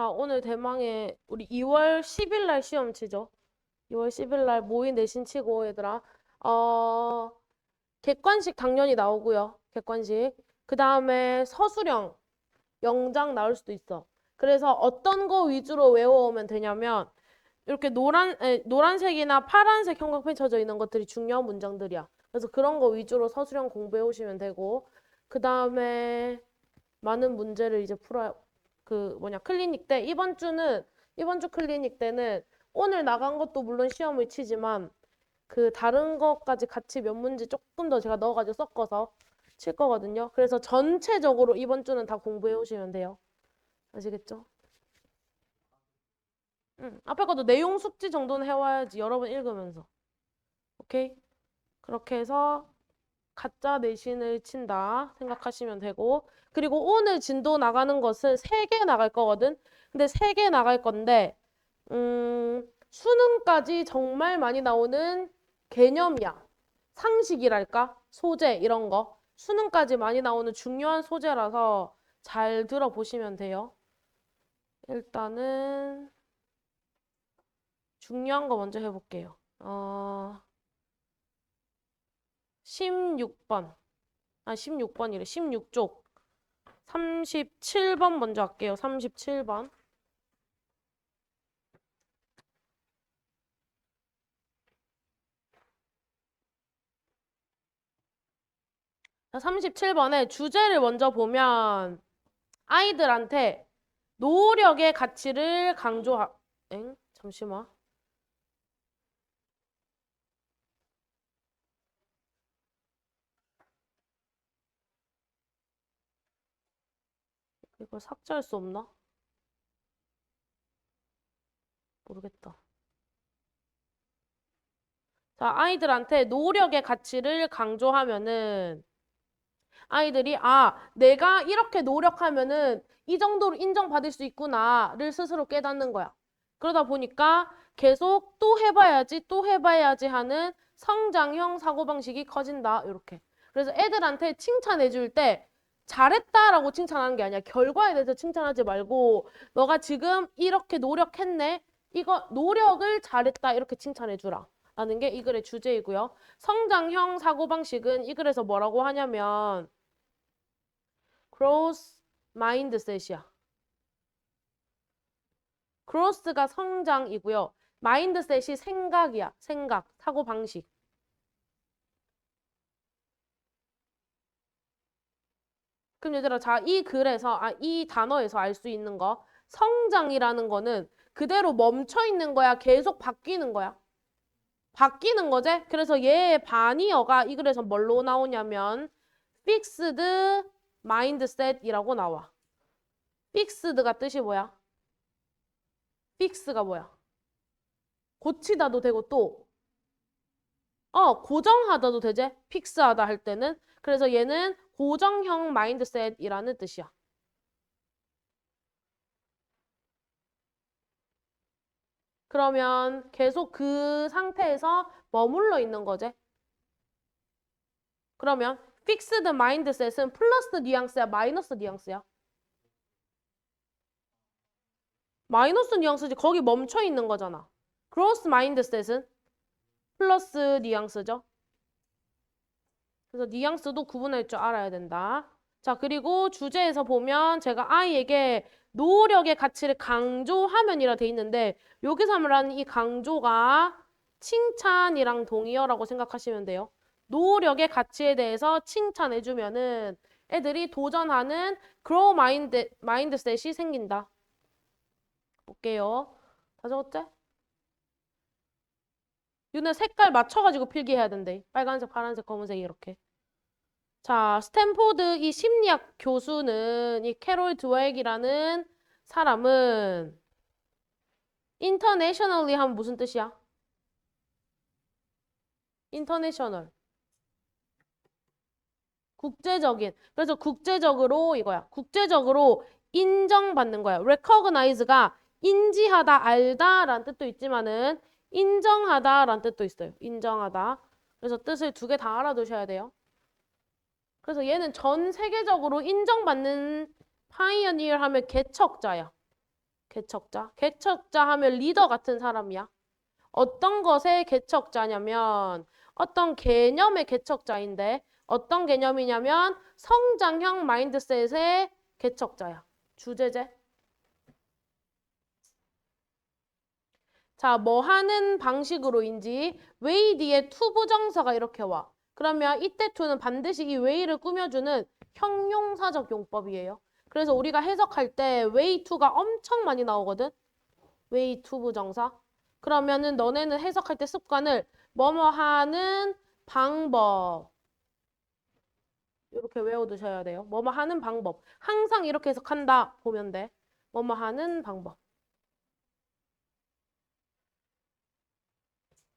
오늘 대망의 우리 2월 10일 날 시험 치죠. 2월 10일 날 모의 내신 치고 얘들아. 어, 객관식 당연히 나오고요. 객관식. 그 다음에 서술형, 영장 나올 수도 있어. 그래서 어떤 거 위주로 외워오면 되냐면 이렇게 노란색이나 파란색 형광 펼쳐져 있는 것들이 중요한 문장들이야. 그래서 그런 거 위주로 서술형 공부해 오시면 되고 그 다음에 많은 문제를 이제 클리닉 때 이번 주 클리닉 때는 오늘 나간 것도 물론 시험을 치지만 그 다른 것까지 같이 몇 문제 조금 더 제가 넣어가지고 섞어서 칠 거거든요. 그래서 전체적으로 이번 주는 다 공부해 오시면 돼요. 아시겠죠? 앞에 것도 내용 숙지 정도는 해와야지. 여러 번 읽으면서. 오케이? 그렇게 해서 가짜 내신을 친다 생각하시면 되고, 그리고 오늘 진도 나가는 것은 3개 나갈 거거든. 근데 3개 나갈 건데 수능까지 정말 많이 나오는 개념이야. 상식이랄까? 소재 이런 거. 수능까지 많이 나오는 중요한 소재라서 잘 들어보시면 돼요. 일단은 중요한 거 먼저 해볼게요. 16번. 16번이래. 16쪽. 37번 먼저 할게요. 37번. 자, 37번에 주제를 먼저 보면 아이들한테 노력의 가치를 잠시만. 이걸 삭제할 수 없나? 모르겠다. 자, 아이들한테 노력의 가치를 강조하면은 아이들이 내가 이렇게 노력하면은 이 정도로 인정받을 수 있구나를 스스로 깨닫는 거야. 그러다 보니까 계속 또 해봐야지 하는 성장형 사고방식이 커진다. 이렇게. 그래서 애들한테 칭찬해 줄 때 잘했다라고 칭찬하는 게 아니야. 결과에 대해서 칭찬하지 말고 너가 지금 이렇게 노력했네. 이거 노력을 잘했다. 이렇게 칭찬해 주라. 라는 게 이 글의 주제이고요. 성장형 사고방식은 이 글에서 뭐라고 하냐면 growth mindset이야. growth가 성장이고요. mindset이 생각이야. 생각, 사고방식. 그럼 얘들아, 자, 이 단어에서 알 수 있는 거. 성장이라는 거는 그대로 멈춰 있는 거야? 계속 바뀌는 거야? 바뀌는 거지? 그래서 얘의 반이어가 이 글에서 뭘로 나오냐면 fixed mindset이라고 나와. fixed가 뜻이 뭐야? fix가 뭐야? 고치다도 되고 또 고정하다도 되지? 픽스하다 할 때는. 그래서 얘는 고정형 마인드셋이라는 뜻이야. 그러면 계속 그 상태에서 머물러 있는 거지. 그러면 픽스드 마인드셋은 플러스 뉘앙스야, 마이너스 뉘앙스야? 마이너스 뉘앙스지. 거기 멈춰 있는 거잖아. 그로스 마인드셋은 플러스 뉘앙스죠. 그래서 뉘앙스도 구분할 줄 알아야 된다. 자, 그리고 주제에서 보면 제가 아이에게 노력의 가치를 강조하면이라 돼 있는데 여기서 말하는 이 강조가 칭찬이랑 동의어라고 생각하시면 돼요. 노력의 가치에 대해서 칭찬해주면은 애들이 도전하는 grow 마인드셋이 생긴다. 볼게요. 다 적었지? 윤혜 색깔 맞춰가지고 필기해야 된대. 빨간색, 파란색, 검은색 이렇게. 자, 스탠포드 이 심리학 교수는 이 캐롤 드웨익이라는 사람은 internationally 하면 무슨 뜻이야? international. 국제적인. 그래서 국제적으로 이거야. 국제적으로 인정받는 거야. recognize가 인지하다, 알다라는 뜻도 있지만은 인정하다라는 뜻도 있어요. 인정하다. 그래서 뜻을 2개 다 알아두셔야 돼요. 그래서 얘는 전 세계적으로 인정받는 파이어니어 하면 개척자야. 개척자. 개척자 하면 리더 같은 사람이야. 어떤 것의 개척자냐면 어떤 개념의 개척자인데 어떤 개념이냐면 성장형 마인드셋의 개척자야. 주제제. 자, 뭐 하는 방식으로인지 way 뒤에 to 부정사가 이렇게 와. 그러면 이때 to는 반드시 이 way를 꾸며주는 형용사적 용법이에요. 그래서 우리가 해석할 때 way to가 엄청 많이 나오거든. way to 부정사. 그러면은 너네는 해석할 때 습관을 뭐뭐 하는 방법 이렇게 외워두셔야 돼요. 뭐뭐 하는 방법. 항상 이렇게 해석한다 보면 돼. 뭐뭐 하는 방법.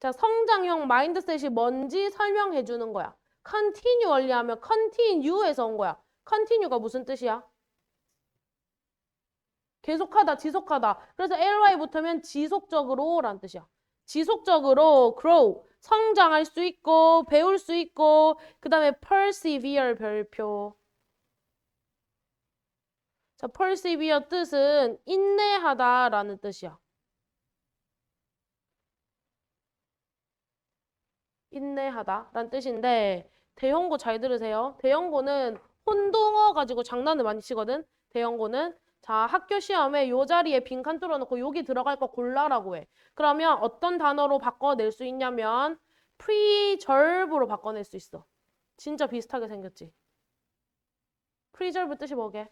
자, 성장형 마인드셋이 뭔지 설명해 주는 거야. continually 하면 continue에서 온 거야. continue가 무슨 뜻이야? 계속하다, 지속하다. 그래서 ly 붙으면 지속적으로 라는 뜻이야. 지속적으로 grow, 성장할 수 있고 배울 수 있고 그 다음에 persevere 별표. 자, persevere 뜻은 인내하다라는 뜻이야. 인내하다라는 뜻인데 대형고 잘 들으세요. 대형고는 혼동어 가지고 장난을 많이 치거든. 대형고는 자 학교 시험에 요 자리에 빈칸 뚫어놓고 여기 들어갈 거 골라라고 해. 그러면 어떤 단어로 바꿔낼 수 있냐면 preserve로 바꿔낼 수 있어. 진짜 비슷하게 생겼지. preserve 뜻이 뭐게?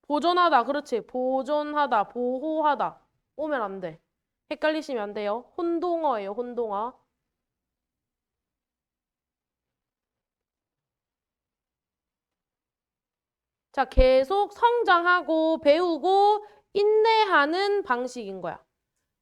보존하다. 그렇지. 보존하다. 보호하다. 오면 안 돼. 헷갈리시면 안 돼요. 혼동어예요. 혼동어. 자, 계속 성장하고 배우고 인내하는 방식인 거야.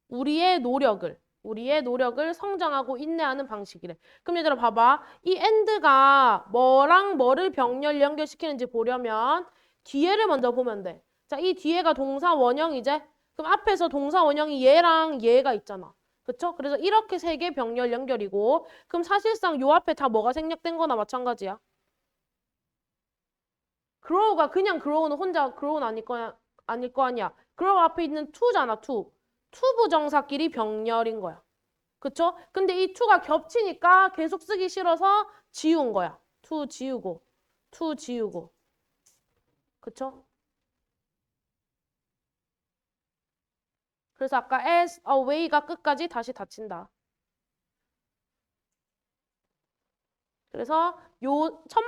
우리의 노력을 성장하고 인내하는 방식이래. 그럼 얘들아 봐봐. 이 and가 뭐랑 뭐를 병렬 연결시키는지 보려면 뒤에를 먼저 보면 돼. 자, 이 뒤에가 동사 원형이제? 그럼 앞에서 동사 원형이 얘랑 얘가 있잖아. 그쵸? 그래서 이렇게 세 개 병렬 연결이고 그럼 사실상 요 앞에 다 뭐가 생략된 거나 마찬가지야. grow가 그냥 grow는 혼자 grow는 아닐 거 아니야. grow 앞에 있는 to잖아, to. to 부정사끼리 병렬인 거야. 그쵸? 근데 이 to가 겹치니까 계속 쓰기 싫어서 지운 거야. to 지우고, to 지우고. 그쵸? 그래서 아까 as away가 끝까지 다시 닫힌다. 그래서 요 첫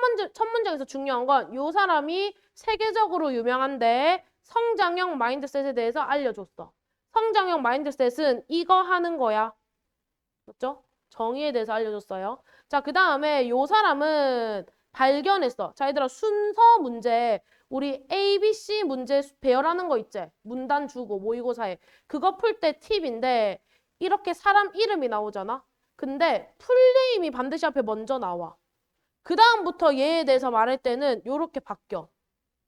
문장에서 중요한 건 요 사람이 세계적으로 유명한데 성장형 마인드셋에 대해서 알려줬어. 성장형 마인드셋은 이거 하는 거야. 맞죠? 정의에 대해서 알려줬어요. 자, 그 다음에 요 사람은 발견했어. 자, 얘들아 순서 문제 우리 A, B, C 문제 배열하는 거 있지? 문단 주고 모의고사에 그거 풀 때 팁인데 이렇게 사람 이름이 나오잖아. 근데 풀네임이 반드시 앞에 먼저 나와. 그 다음부터 얘에 대해서 말할 때는 요렇게 바뀌어.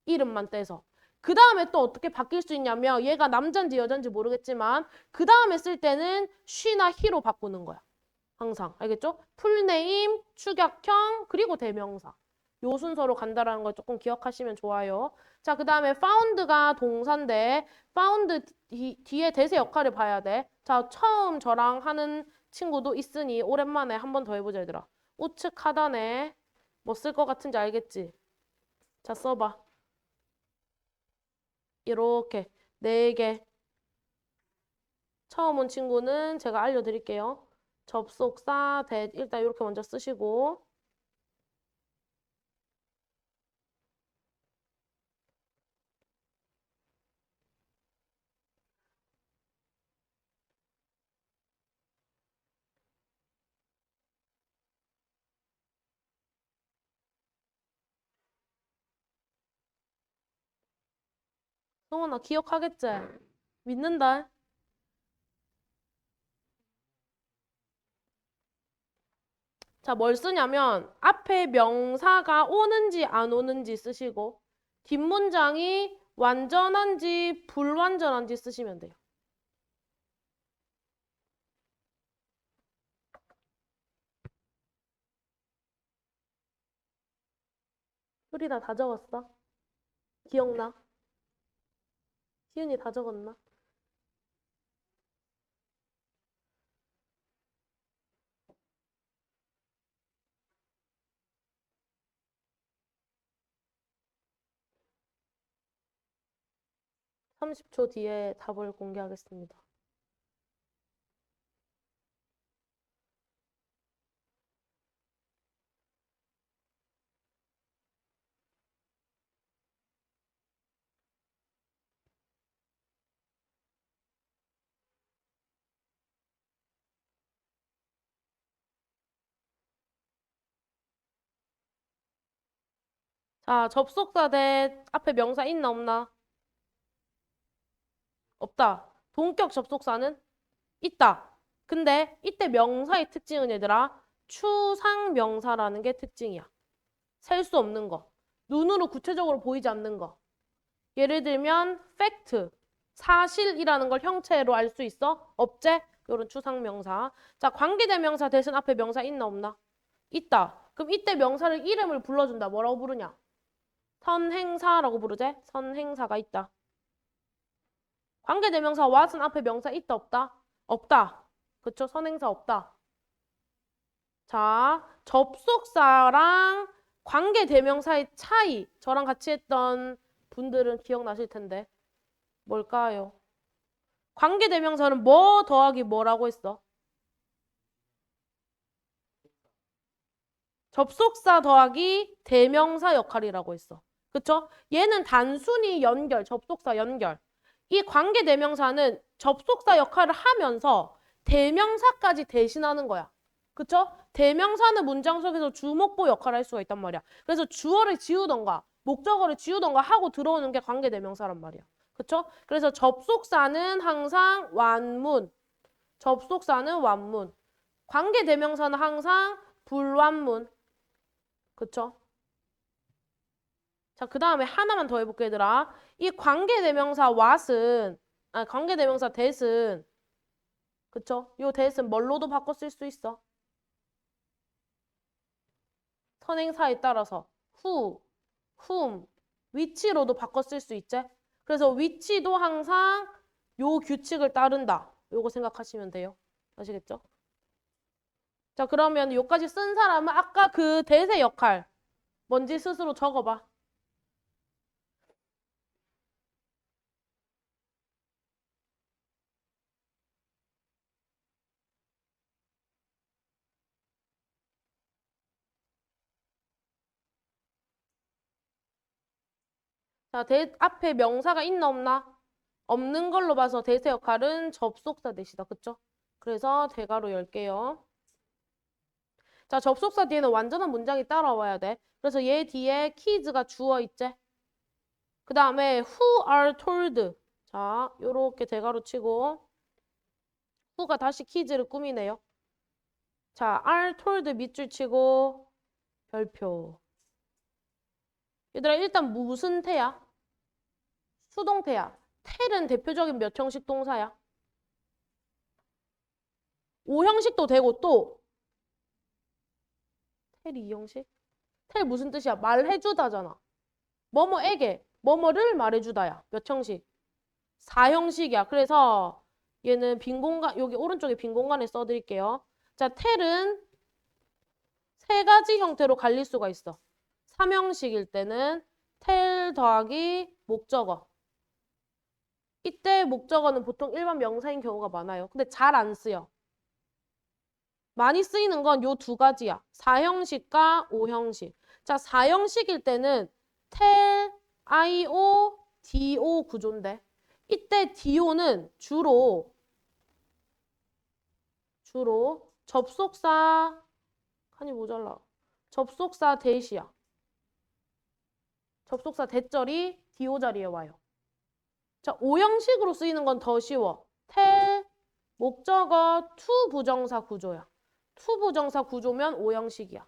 이름만 떼서. 그 다음에 또 어떻게 바뀔 수 있냐면 얘가 남잔지 여잔지 모르겠지만 그 다음에 쓸 때는 she나 he로 바꾸는 거야. 항상. 알겠죠? 풀네임, 축약형, 그리고 대명사. 요 순서로 간다라는 걸 조금 기억하시면 좋아요. 자, 그 다음에 found가 동사인데 found 뒤에 대세 역할을 봐야 돼. 자, 처음 저랑 하는 친구도 있으니 오랜만에 한 번 더 해보자, 얘들아. 우측 하단에 뭐 쓸 것 같은지 알겠지? 자, 써봐. 이렇게 4개. 처음 온 친구는 제가 알려드릴게요. 접속사, 일단 이렇게 먼저 쓰시고 성원아 기억하겠지? 믿는다. 자, 뭘 쓰냐면 앞에 명사가 오는지 안 오는지 쓰시고 뒷문장이 완전한지 불완전한지 쓰시면 돼요. 우리 다 적었어? 기억나? 희은이 다 적었나? 30초 뒤에 답을 공개하겠습니다. 자, 접속사 대 앞에 명사 있나 없나? 없다. 동격 접속사는 있다. 근데 이때 명사의 특징은 얘들아 추상 명사라는 게 특징이야. 셀 수 없는 거. 눈으로 구체적으로 보이지 않는 거. 예를 들면 fact, 사실이라는 걸 형체로 알 수 있어? 없제? 이런 추상 명사. 자, 관계대명사 대신 앞에 명사 있나 없나? 있다. 그럼 이때 명사를 이름을 불러준다. 뭐라고 부르냐? 선행사라고 부르제? 선행사가 있다. 관계대명사 what은 앞에 명사 있다 없다? 없다. 그쵸? 선행사 없다. 자, 접속사랑 관계대명사의 차이. 저랑 같이 했던 분들은 기억나실 텐데. 뭘까요? 관계대명사는 뭐 더하기 뭐라고 했어? 접속사 더하기 대명사 역할이라고 했어. 그쵸? 얘는 단순히 연결, 접속사 연결. 이 관계대명사는 접속사 역할을 하면서 대명사까지 대신하는 거야. 그쵸? 대명사는 문장 속에서 주목보 역할을 할 수가 있단 말이야. 그래서 주어를 지우던가 목적어를 지우던가 하고 들어오는 게 관계대명사란 말이야. 그쵸? 그래서 접속사는 항상 완문. 접속사는 완문. 관계대명사는 항상 불완문. 그쵸? 자, 그 다음에 하나만 더 해볼게, 얘들아. 이 관계대명사 what은, 관계대명사 that은, 그쵸? 요 that은 뭘로도 바꿔 쓸 수 있어? 선행사에 따라서 who, whom, which로도 바꿔 쓸 수 있지? 그래서 which도 항상 요 규칙을 따른다. 요거 생각하시면 돼요. 아시겠죠? 자, 그러면 요까지 쓴 사람은 아까 그 that의 역할 뭔지 스스로 적어봐. 자, that 앞에 명사가 있나 없나? 없는 걸로 봐서 대세 역할은 접속사 대시다. 그쵸? 그래서 대가로 열게요. 자, 접속사 뒤에는 완전한 문장이 따라와야 돼. 그래서 얘 뒤에 kids가 주어 있지? 그 다음에 who are told. 자, 요렇게 대가로 치고 who가 다시 kids를 꾸미네요. 자, are told 밑줄 치고 별표. 얘들아 일단 무슨 태야? 수동태야. 텔은 대표적인 몇 형식 동사야? 5형식도 되고 또 텔 2형식? 텔 무슨 뜻이야? 말해주다잖아. 뭐뭐에게 뭐뭐를 말해주다야. 몇 형식? 4형식이야. 그래서 얘는 빈 공간 여기 오른쪽에 빈 공간에 써드릴게요. 자, 텔은 세 가지 형태로 갈릴 수가 있어. 3형식일 때는 텔 더하기 목적어. 이때 목적어는 보통 일반 명사인 경우가 많아요. 근데 잘 안 쓰여. 많이 쓰이는 건 요 두 가지야. 4형식과 5형식. 자, 4형식일 때는 텔, IO, DO 구조인데 이때 DO는 주로 접속사 칸이 모자라. 접속사 대시야. 접속사 대절이 DO 자리에 와요. 자, 5형식으로 쓰이는 건 더 쉬워. 텔, 목적어, to 부정사 구조야. to 부정사 구조면 5형식이야.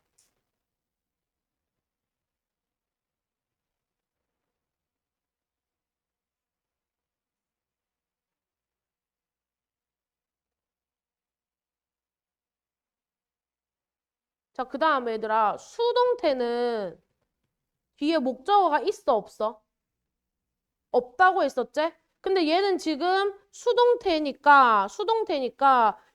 자, 그 다음에 얘들아, 수동태는 뒤에 목적어가 있어, 없어? 없다고 했었지? 근데 얘는 지금 수동태니까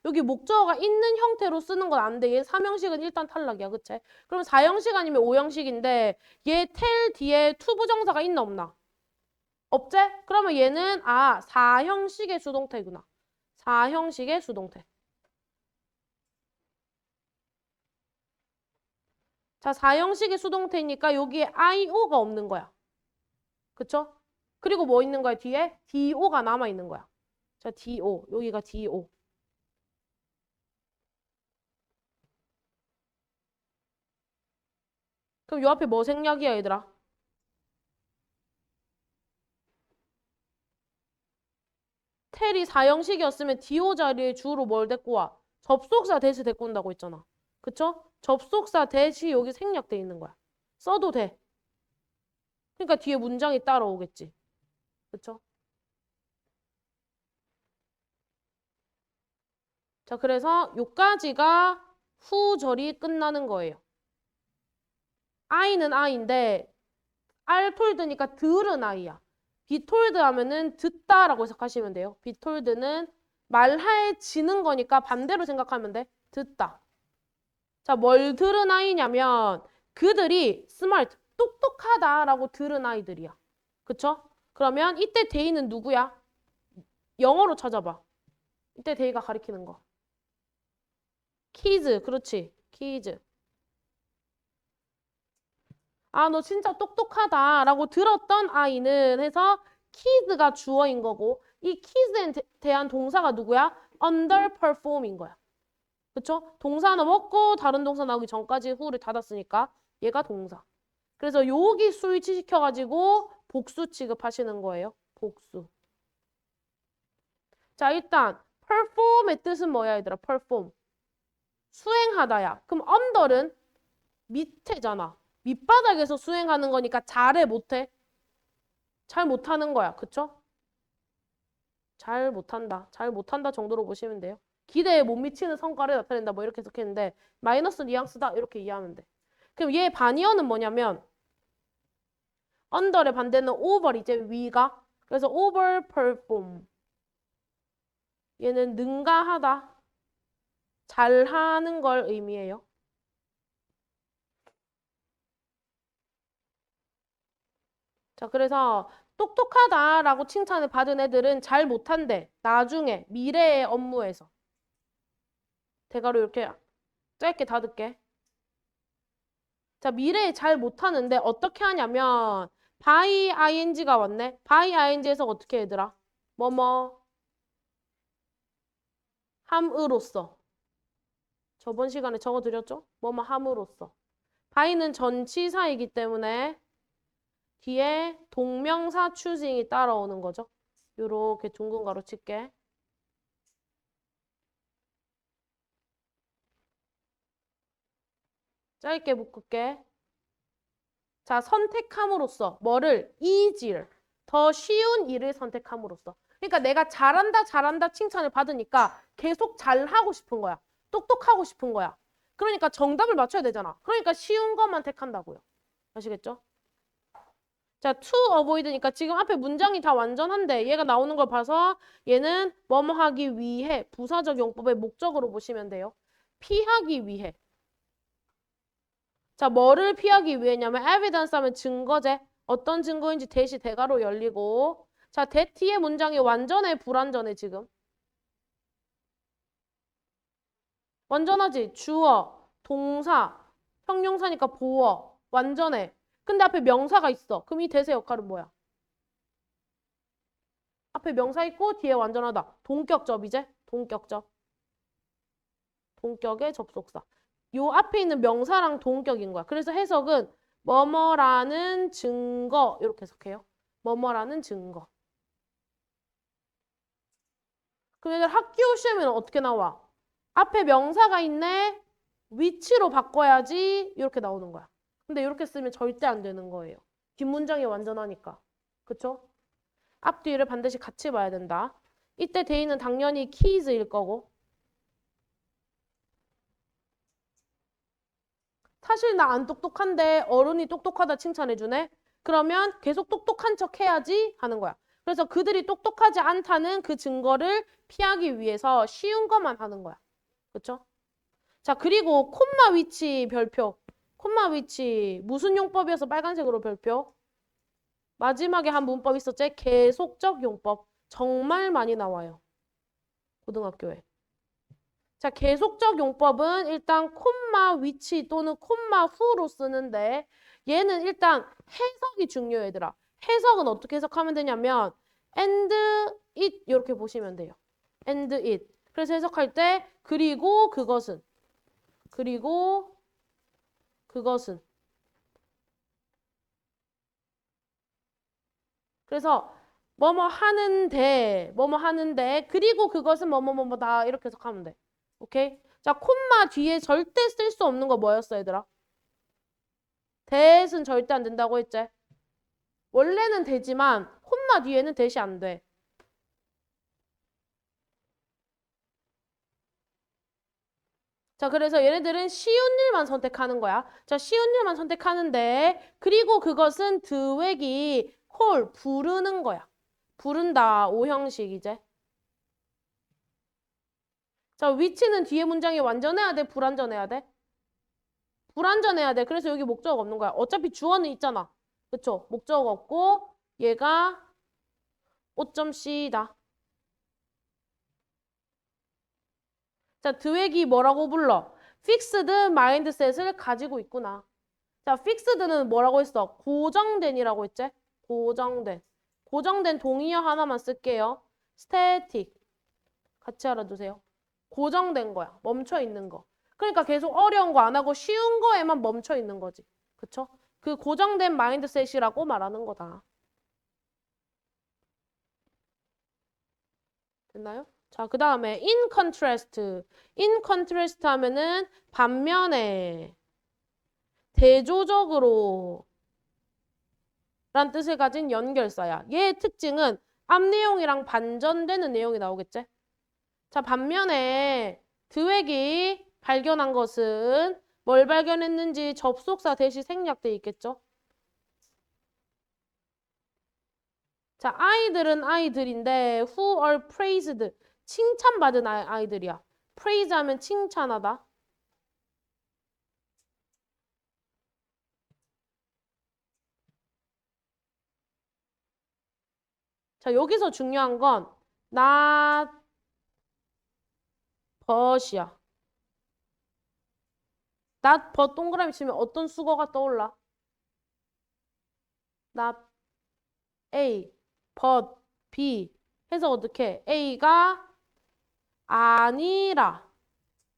여기 목적어가 있는 형태로 쓰는 건 안 돼. 얘 3형식은 일단 탈락이야. 그치? 그럼 4형식 아니면 5형식인데 얘 텔 뒤에 투부정사가 있나 없나? 없지? 그러면 얘는 4형식의 수동태구나. 4형식의 수동태. 자, 4형식의 수동태니까 여기에 IO가 없는 거야. 그쵸? 그리고 뭐 있는 거야, 뒤에? DO가 남아있는 거야. 자, DO. 여기가 DO. 그럼 요 앞에 뭐 생략이야, 얘들아? 텔이 4형식이었으면 DO 자리에 주로 뭘 데리고 와? 접속사 대시 데리고 온다고 했잖아. 그쵸? 접속사 대시 여기 생략돼 있는 거야. 써도 돼. 그러니까 뒤에 문장이 따라오겠지. 그쵸? 자, 그래서 요까지가 후절이 끝나는 거예요. I는 I인데 R 톨드니까 들은 I야. be told 하면은 듣다라고 해석하시면 돼요. be told는 말해지는 거니까 반대로 생각하면 돼. 듣다. 자, 뭘 들은 아이냐면 그들이 스마트, 똑똑하다라고 들은 아이들이야. 그쵸? 그러면 이때 데이는 누구야? 영어로 찾아봐. 이때 데이가 가리키는 거. 키즈, 그렇지. 키즈. 너 진짜 똑똑하다라고 들었던 아이는 해서 키즈가 주어인 거고 이 키즈에 대한 동사가 누구야? underperform인 거야. 그쵸? 동사 하나 먹고 다른 동사 나오기 전까지 후를 닫았으니까 얘가 동사. 그래서 여기 스위치 시켜가지고 복수 취급하시는 거예요. 복수. 자, 일단 perform의 뜻은 뭐야, 얘들아? perform. 수행하다야. 그럼 under는 밑에잖아. 밑바닥에서 수행하는 거니까 잘해, 못해? 잘 못하는 거야. 그쵸? 잘 못한다. 잘 못한다 정도로 보시면 돼요. 기대에 못 미치는 성과를 나타낸다. 뭐 이렇게 해석했는데 마이너스 뉘앙스다. 이렇게 이해하면 돼. 그럼 얘 반이어는 뭐냐면 under의 반대는 over 이제 위가. 그래서 overperform. 얘는 능가하다. 잘하는 걸 의미해요. 자, 그래서 똑똑하다라고 칭찬을 받은 애들은 잘 못한대. 나중에 미래의 업무에서. 대가로 이렇게 짧게 닫을게. 자, 미래에 잘 못하는데 어떻게 하냐면 by ing가 왔네. by ing에서 어떻게 얘들아? 뭐뭐 함으로써. 저번 시간에 적어드렸죠? 뭐뭐 함으로써. by는 전치사이기 때문에 뒤에 동명사 choosing이 따라오는 거죠. 요렇게 둥근 가로 칠게. 짧게 묶을게. 자, 선택함으로써 뭐를? easier. 더 쉬운 일을 선택함으로써. 그러니까 내가 잘한다 칭찬을 받으니까 계속 잘하고 싶은 거야. 똑똑하고 싶은 거야. 그러니까 정답을 맞춰야 되잖아. 그러니까 쉬운 것만 택한다고요. 아시겠죠? 자, to avoid니까 지금 앞에 문장이 다 완전한데 얘가 나오는 걸 봐서 얘는 뭐뭐 하기 위해 부사적 용법의 목적으로 보시면 돼요. 피하기 위해. 자, 뭐를 피하기 위해냐면 evidence 하면 증거제. 어떤 증거인지 대시 대가로 열리고. 자, that의 문장이 완전해, 불완전해, 지금? 완전하지? 주어, 동사, 형용사니까 보어. 완전해. 근데 앞에 명사가 있어. 그럼 이 대세 역할은 뭐야? 앞에 명사 있고 뒤에 완전하다. 동격접 이제? 동격접. 동격의 접속사. 요 앞에 있는 명사랑 동격인 거야. 그래서 해석은 뭐뭐라는 증거 이렇게 해석해요. 뭐뭐라는 증거. 그럼 얘들 학교 시험에는 어떻게 나와? 앞에 명사가 있네. 위치로 바꿔야지 이렇게 나오는 거야. 근데 이렇게 쓰면 절대 안 되는 거예요. 뒷문장이 완전하니까. 그쵸? 앞뒤를 반드시 같이 봐야 된다. 이때 대인은 당연히 키즈일 거고. 사실 나 안 똑똑한데 어른이 똑똑하다 칭찬해주네? 그러면 계속 똑똑한 척 해야지 하는 거야. 그래서 그들이 똑똑하지 않다는 그 증거를 피하기 위해서 쉬운 것만 하는 거야. 그쵸? 자, 그리고 콤마 위치 별표. 콤마 위치 무슨 용법이어서 빨간색으로 별표? 마지막에 한 문법 있었지? 계속적 용법. 정말 많이 나와요. 고등학교에. 자, 계속적 용법은 일단 콤마 위치 또는 콤마 후로 쓰는데 얘는 일단 해석이 중요해, 얘들아. 해석은 어떻게 해석하면 되냐면 and it 이렇게 보시면 돼요. and it. 그래서 해석할 때 그리고 그것은 그래서 뭐뭐 하는데 그리고 그것은 뭐뭐뭐뭐다 이렇게 해석하면 돼. 오케이? 자, 콤마 뒤에 절대 쓸 수 없는 거 뭐였어, 얘들아? that은 절대 안 된다고 했지? 원래는 되지만 콤마 뒤에는 that이 안 돼. 자, 그래서 얘네들은 쉬운 일만 선택하는 거야. 자, 쉬운 일만 선택하는데 그리고 그것은 드획이 콜, 부르는 거야. 부른다, 오형식 이제. 자, 위치는 뒤에 문장이 완전해야 돼, 불완전해야 돼? 불완전해야 돼. 그래서 여기 목적 없는 거야. 어차피 주어는 있잖아. 그쵸? 목적 없고 얘가 5.C다. 자, 드획이 뭐라고 불러? fixed mindset을 가지고 있구나. 자, fixed는 뭐라고 했어? 고정된이라고 했지? 고정된. 고정된 동의어 하나만 쓸게요. static. 같이 알아두세요. 고정된 거야. 멈춰 있는 거. 그러니까 계속 어려운 거 안 하고 쉬운 거에만 멈춰 있는 거지. 그쵸? 그 고정된 마인드셋이라고 말하는 거다. 됐나요? 자, 그 다음에 in contrast. in contrast 하면은 반면에 대조적으로 란 뜻을 가진 연결사야. 얘의 특징은 앞 내용이랑 반전되는 내용이 나오겠지? 자, 반면에 드획이 발견한 것은 뭘 발견했는지 접속사 대시 생략돼 있겠죠? 자, 아이들은 아이들인데 who are praised. 칭찬받은 아이들이야. praise 하면 칭찬하다. 자, 여기서 중요한 건 not but이야. not but 동그라미 치면 어떤 수거가 떠올라? not A, but B 해서 어떻게? A가 아니라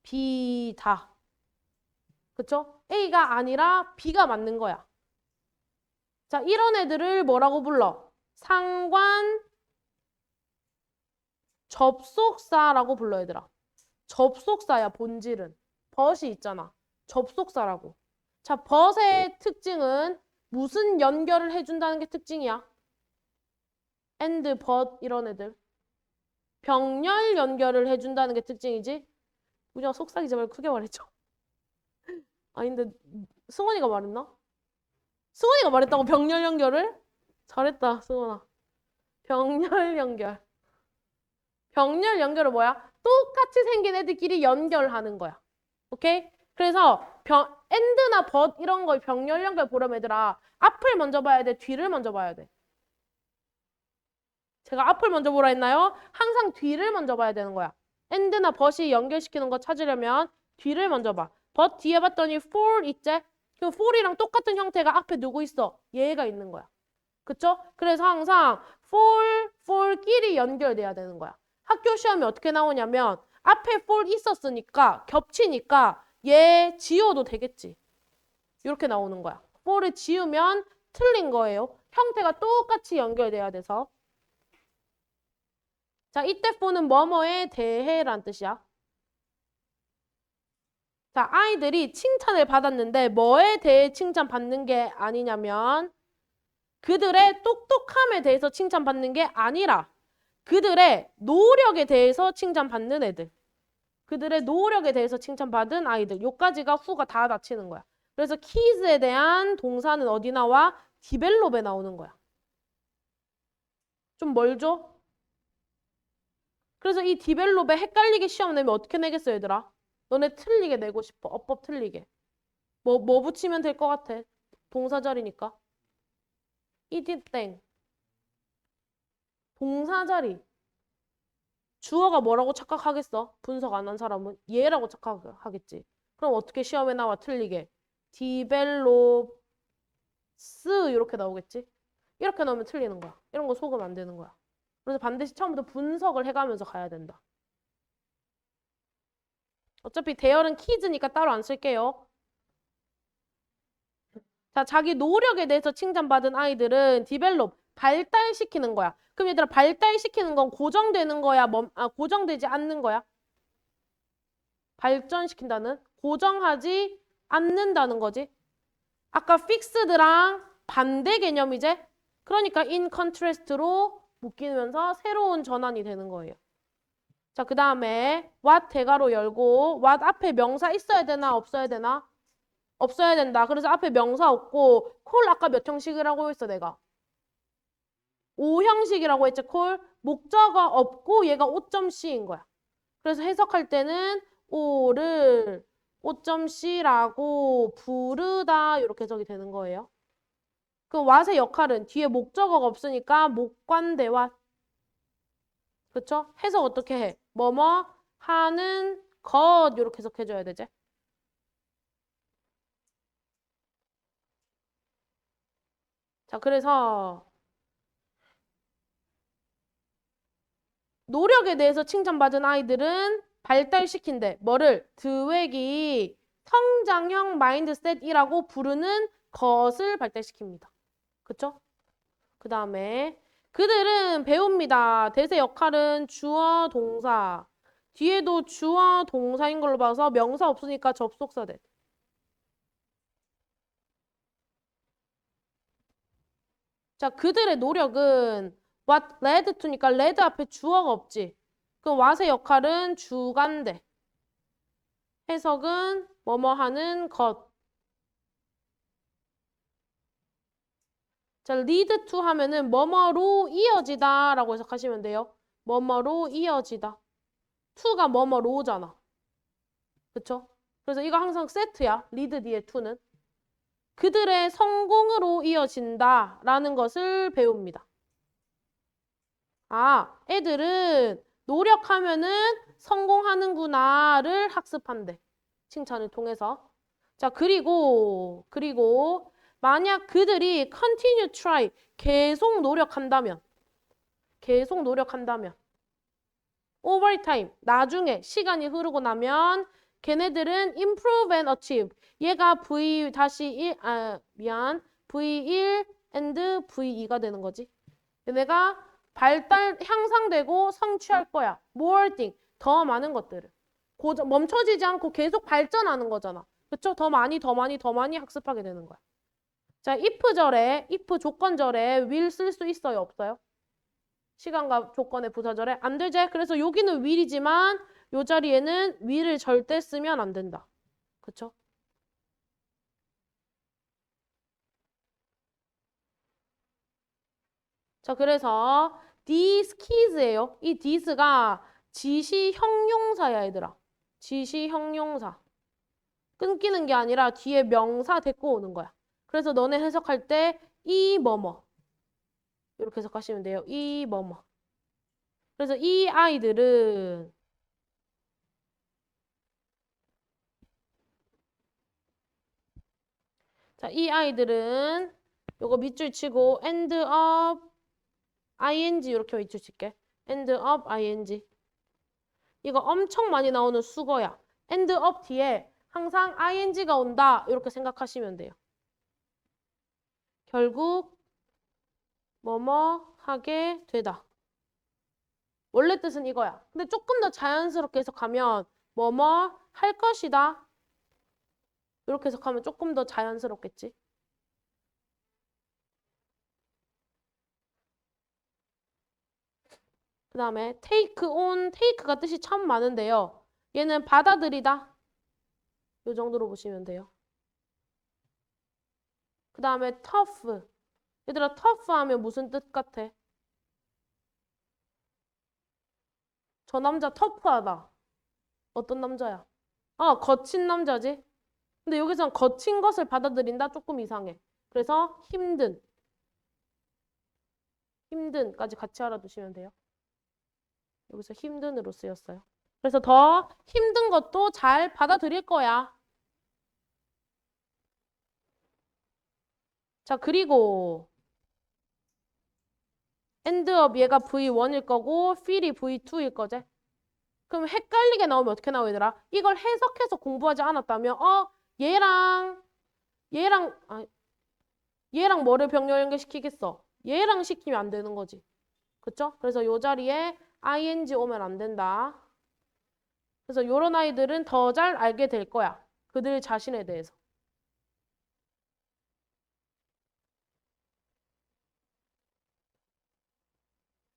B다. 그쵸? A가 아니라 B가 맞는 거야. 자, 이런 애들을 뭐라고 불러? 상관 접속사라고 불러, 얘들아. 접속사야, 본질은. but이 있잖아. 접속사라고. 자, but의 특징은 무슨 연결을 해준다는 게 특징이야? and, but 이런 애들. 병렬 연결을 해준다는 게 특징이지? 우리가 속삭이지 말고 크게 말했죠. 아닌데 승원이가 말했나? 승원이가 말했다고 병렬 연결을? 잘했다, 승원아. 병렬 연결. 병렬 연결은 뭐야? 똑같이 생긴 애들끼리 연결하는 거야. 오케이? 그래서 and나 but 이런 걸 병렬 연결 보려면 얘들아 앞을 먼저 봐야 돼? 뒤를 먼저 봐야 돼? 제가 앞을 먼저 보라 했나요? 항상 뒤를 먼저 봐야 되는 거야. and나 but이 연결시키는 거 찾으려면 뒤를 먼저 봐. but 뒤에 봤더니 for 있지? 그 for이랑 똑같은 형태가 앞에 누구 있어? 얘가 있는 거야. 그쵸? 그래서 항상 for끼리 연결돼야 되는 거야. 학교 시험이 어떻게 나오냐면 앞에 for 있었으니까 겹치니까 얘 지워도 되겠지. 이렇게 나오는 거야. for를 지우면 틀린 거예요. 형태가 똑같이 연결돼야 돼서. 자, 이때 for는 뭐뭐에 대해란 뜻이야. 자, 아이들이 칭찬을 받았는데 뭐에 대해 칭찬받는 게 아니냐면 그들의 똑똑함에 대해서 칭찬받는 게 아니라 그들의 노력에 대해서 칭찬받는 애들. 그들의 노력에 대해서 칭찬받은 아이들. 요까지가 후가 다 닫히는 거야. 그래서 kids에 대한 동사는 어디 나와? develop에 나오는 거야. 좀 멀죠? 그래서 이 디벨롭에 헷갈리게 시험 내면 어떻게 내겠어, 얘들아? 너네 틀리게 내고 싶어. 어법 틀리게. 뭐 붙이면 될 것 같아? 동사자리니까. 이디 땡. 동사자리. 주어가 뭐라고 착각하겠어? 분석 안 한 사람은 얘라고 착각하겠지. 그럼 어떻게 시험에 나와 틀리게? 디벨롭스 이렇게 나오겠지? 이렇게 나오면 틀리는 거야. 이런 거 속으면 안 되는 거야. 그래서 반드시 처음부터 분석을 해가면서 가야 된다. 어차피 대열은 퀴즈니까 따로 안 쓸게요. 자, 자기 노력에 대해서 칭찬받은 아이들은 디벨롭, 발달시키는 거야. 그럼 얘들아, 발달시키는 건 고정되는 거야? 고정되지 않는 거야? 발전시킨다는? 고정하지 않는다는 거지. 아까 fixed랑 반대 개념이제? 그러니까 in contrast로 묶이면서 새로운 전환이 되는 거예요. 자, 그 다음에 what 대괄호 열고 what 앞에 명사 있어야 되나 없어야 되나? 없어야 된다. 그래서 앞에 명사 없고 콜 아까 몇 형식이라고 했어 내가? 5형식이라고 했지 콜. 목적어 없고 얘가 5.c인 거야. 그래서 해석할 때는 오를 5.c라고 부르다 이렇게 해석이 되는 거예요. 그 what의 역할은 뒤에 목적어가 없으니까 목관대와 그쵸? 해석 어떻게 해? 뭐뭐 하는 것 이렇게 해석해줘야 되지. 자, 그래서 노력에 대해서 칭찬받은 아이들은 발달시킨대. 뭐를? 드웨기 성장형 마인드셋이라고 부르는 것을 발달시킵니다. 그쵸? 그 다음에 그들은 배웁니다. 대세 역할은 주어, 동사. 뒤에도 주어, 동사인 걸로 봐서 명사 없으니까 접속사 돼. 자, 그들의 노력은 what led to니까 led 앞에 주어가 없지. 그럼 what의 역할은 주간대. 해석은 뭐뭐 하는 것. 자, lead to 하면은 뭐뭐로 이어지다 라고 해석하시면 돼요. 뭐뭐로 이어지다. to가 뭐뭐로잖아. 그쵸? 그래서 이거 항상 세트야. lead 뒤에 to는. 그들의 성공으로 이어진다 라는 것을 배웁니다. 아, 애들은 노력하면은 성공하는구나를 학습한대. 칭찬을 통해서. 자, 그리고 만약 그들이 continue try, 계속 노력한다면 over time, 나중에 시간이 흐르고 나면 걔네들은 improve and achieve. 얘가 V1 and V2가 되는 거지. 얘네가 발달, 향상되고 성취할 거야. more thing, 더 많은 것들을. 멈춰지지 않고 계속 발전하는 거잖아. 그쵸? 더 많이 학습하게 되는 거야. 자, if 조건절에 will 쓸 수 있어요? 없어요? 시간과 조건의 부사절에 안 되지? 그래서 여기는 will이지만 요 자리에는 will을 절대 쓰면 안 된다. 그쵸? 자, 그래서 these kids예요. 이 these가 지시 형용사야, 얘들아. 지시 형용사. 끊기는 게 아니라 뒤에 명사 데리고 오는 거야. 그래서 너네 해석할 때 이 뭐뭐 이렇게 해석하시면 돼요. 이 뭐뭐. 그래서 이 아이들은 자, 이 아이들은 요거 밑줄 치고 end up ing 이렇게 밑줄 칠게. end up ing. 이거 엄청 많이 나오는 수거야. end up 뒤에 항상 ing가 온다. 이렇게 생각하시면 돼요. 결국 뭐뭐 하게 되다. 원래 뜻은 이거야. 근데 조금 더 자연스럽게 해석하면 뭐뭐 할 것이다. 이렇게 해석하면 조금 더 자연스럽겠지. 그 다음에 take on, take가 뜻이 참 많은데요. 얘는 받아들이다. 이 정도로 보시면 돼요. 그 다음에 tough. 얘들아 tough 하면 무슨 뜻 같아? 저 남자 터프하다. 어떤 남자야? 거친 남자지? 근데 여기서는 거친 것을 받아들인다? 조금 이상해. 그래서 힘든까지 같이 알아두시면 돼요. 여기서 힘든으로 쓰였어요. 그래서 더 힘든 것도 잘 받아들일 거야. 자, 그리고 end up 얘가 V1일 거고 feel이 V2일 거지? 그럼 헷갈리게 나오면 어떻게 나와 얘들아? 이걸 해석해서 공부하지 않았다면 얘랑 뭐를 병렬 연결시키겠어? 얘랑 시키면 안 되는 거지. 그쵸? 그래서 요 자리에 ing 오면 안 된다. 그래서 요런 아이들은 더 잘 알게 될 거야. 그들 자신에 대해서.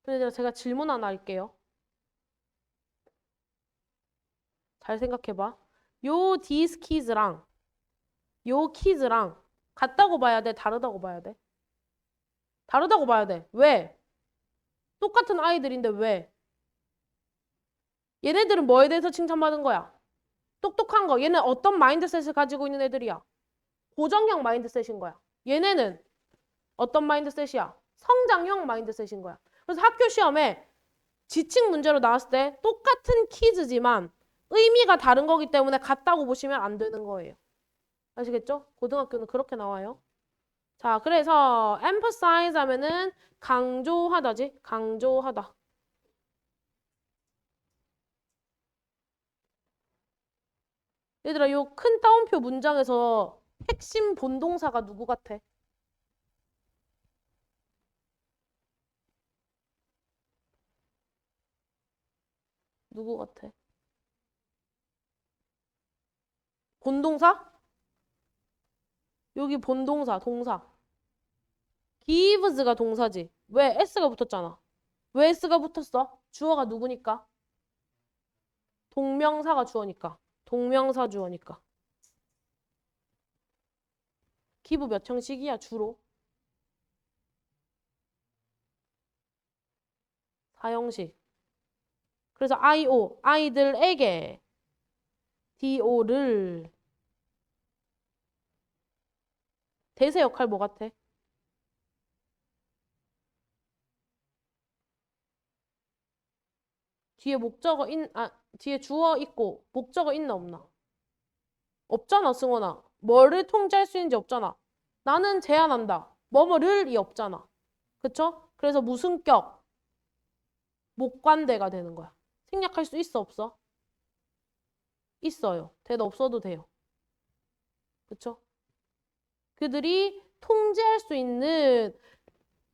근데 제가 질문 하나 할게요. 잘 생각해봐. 요 these kids랑 요 kids랑 같다고 봐야 돼? 다르다고 봐야 돼? 다르다고 봐야 돼. 왜? 똑같은 아이들인데 왜? 얘네들은 뭐에 대해서 칭찬받은 거야? 똑똑한 거. 얘는 어떤 마인드셋을 가지고 있는 애들이야? 고정형 마인드셋인 거야. 얘네는 어떤 마인드셋이야? 성장형 마인드셋인 거야. 그래서 학교 시험에 지칭 문제로 나왔을 때 똑같은 퀴즈지만 의미가 다른 거기 때문에 같다고 보시면 안 되는 거예요. 아시겠죠? 고등학교는 그렇게 나와요. 자, 그래서 emphasize 하면은 강조하다지? 강조하다. 얘들아, 요 큰 따옴표 문장에서 핵심 본동사가 누구 같아? 누구 같아? 본동사? 여기 본동사, 동사. gives가 동사지. 왜? s가 붙었잖아. 왜 s가 붙었어? 주어가 누구니까? 동명사가 주어니까. 동명사 주어니까. give 몇 형식이야, 주로? 4형식. 그래서 IO, 아이들에게 DO를 대세 역할 뭐 같아? 뒤에 뒤에 주어 있고 목적어 있나 없나? 없잖아, 승원아. 뭐를 통제할 수 있는지 없잖아. 나는 제안한다. 뭐뭐를이 없잖아. 그쵸? 그래서 무슨 격? 목관대가 되는 거야. 생략할 수 있어, 없어? 있어요. 대도 없어도 돼요. 그쵸? 그들이 통제할 수 있는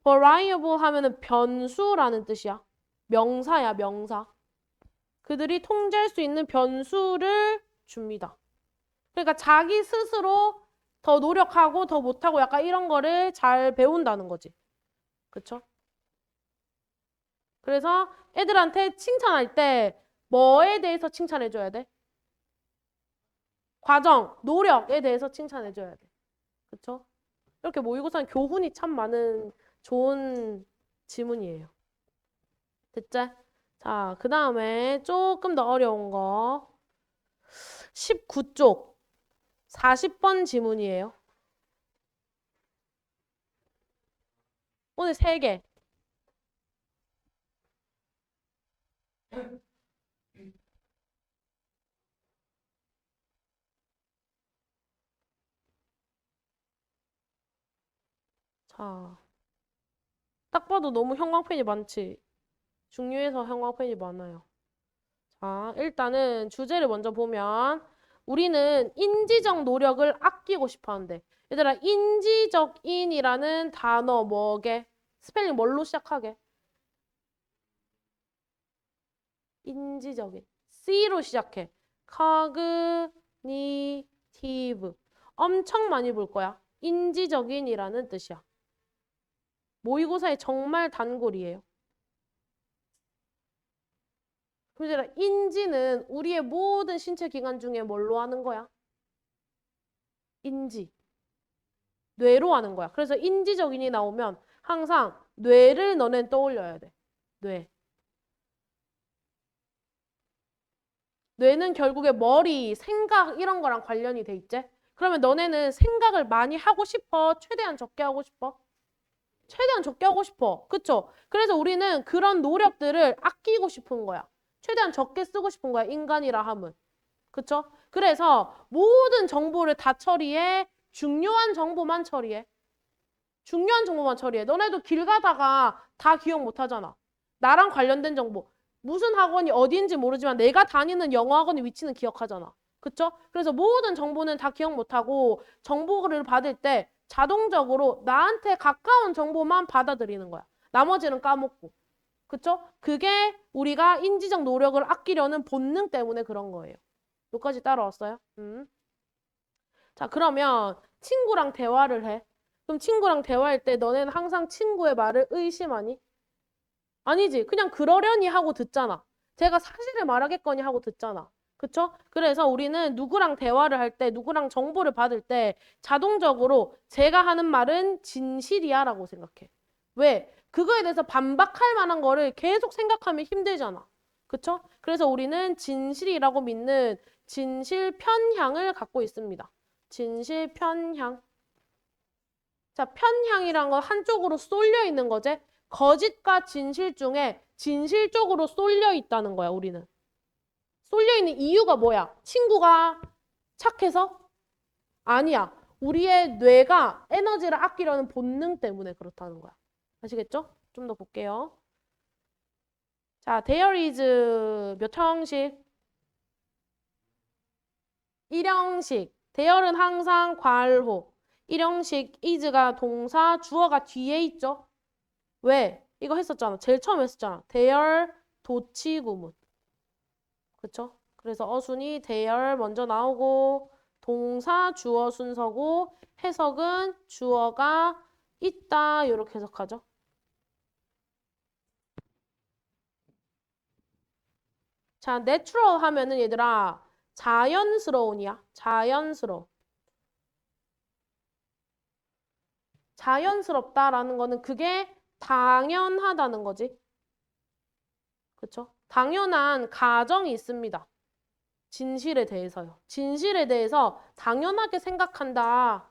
variable 하면은 변수라는 뜻이야. 명사야, 명사. 그들이 통제할 수 있는 변수를 줍니다. 그러니까 자기 스스로 더 노력하고 더 못하고 약간 이런 거를 잘 배운다는 거지. 그쵸? 그래서 애들한테 칭찬할 때 뭐에 대해서 칭찬해줘야 돼? 과정, 노력에 대해서 칭찬해줘야 돼. 그쵸? 이렇게 모의고사는 교훈이 참 많은 좋은 지문이에요. 됐지? 자, 그 다음에 조금 더 어려운 거. 19쪽 40번 지문이에요. 오늘 3개. 자, 딱 봐도 너무 형광펜이 많지. 중요해서 형광펜이 많아요. 자, 일단은 주제를 먼저 보면 우리는 인지적 노력을 아끼고 싶어 하는데 얘들아 인지적인이라는 단어 뭐게? 스펠링 뭘로 시작하게? 인지적인. C로 시작해. cognitive. 엄청 많이 볼 거야. 인지적인이라는 뜻이야. 모의고사에 정말 단골이에요. 그럼 인지는 우리의 모든 신체 기관 중에 뭘로 하는 거야? 인지. 뇌로 하는 거야. 그래서 인지적인이 나오면 항상 뇌를 너넨 떠올려야 돼. 뇌. 뇌는 결국에 머리, 생각 이런 거랑 관련이 돼 있지? 그러면 너네는 생각을 많이 하고 싶어? 최대한 적게 하고 싶어? 최대한 적게 하고 싶어. 그쵸? 그래서 우리는 그런 노력들을 아끼고 싶은 거야. 최대한 적게 쓰고 싶은 거야. 인간이라 함은. 그쵸? 그래서 모든 정보를 다 처리해. 중요한 정보만 처리해. 중요한 정보만 처리해. 너네도 길 가다가 다 기억 못 하잖아. 나랑 관련된 정보. 무슨 학원이 어디인지 모르지만 내가 다니는 영어 학원의 위치는 기억하잖아. 그쵸? 그래서 모든 정보는 다 기억 못하고 정보를 받을 때 자동적으로 나한테 가까운 정보만 받아들이는 거야. 나머지는 까먹고. 그쵸? 그게 우리가 인지적 노력을 아끼려는 본능 때문에 그런 거예요. 여기까지 따라왔어요? 자, 그러면 친구랑 대화를 해. 그럼 친구랑 대화할 때 너네는 항상 친구의 말을 의심하니? 아니지. 그냥 그러려니 하고 듣잖아. 제가 사실을 말하겠거니 하고 듣잖아. 그쵸? 그래서 우리는 누구랑 대화를 할 때, 누구랑 정보를 받을 때 자동적으로 제가 하는 말은 진실이야 라고 생각해. 왜? 그거에 대해서 반박할 만한 거를 계속 생각하면 힘들잖아. 그쵸? 그래서 우리는 진실이라고 믿는 진실 편향을 갖고 있습니다. 진실 편향. 자, 편향이란 건 한쪽으로 쏠려 있는 거지. 거짓과 진실 중에 진실 쪽으로 쏠려 있다는 거야, 우리는. 쏠려 있는 이유가 뭐야? 친구가 착해서? 아니야. 우리의 뇌가 에너지를 아끼려는 본능 때문에 그렇다는 거야. 아시겠죠? 좀 더 볼게요. 자, there is 몇 형식? 1형식. there는 항상 괄호. 1형식 is가 동사, 주어가 뒤에 있죠? 왜? 이거 했었잖아. 제일 처음 했었잖아. there 도치구문. 그쵸? 그래서 어순이 there 먼저 나오고 동사 주어 순서고 해석은 주어가 있다 이렇게 해석하죠. 자, natural 하면은 얘들아 자연스러운이야. 자연스러워. 자연스럽다라는 거는 그게 당연하다는 거지. 그쵸? 당연한 가정이 있습니다. 진실에 대해서요. 진실에 대해서 당연하게 생각한다.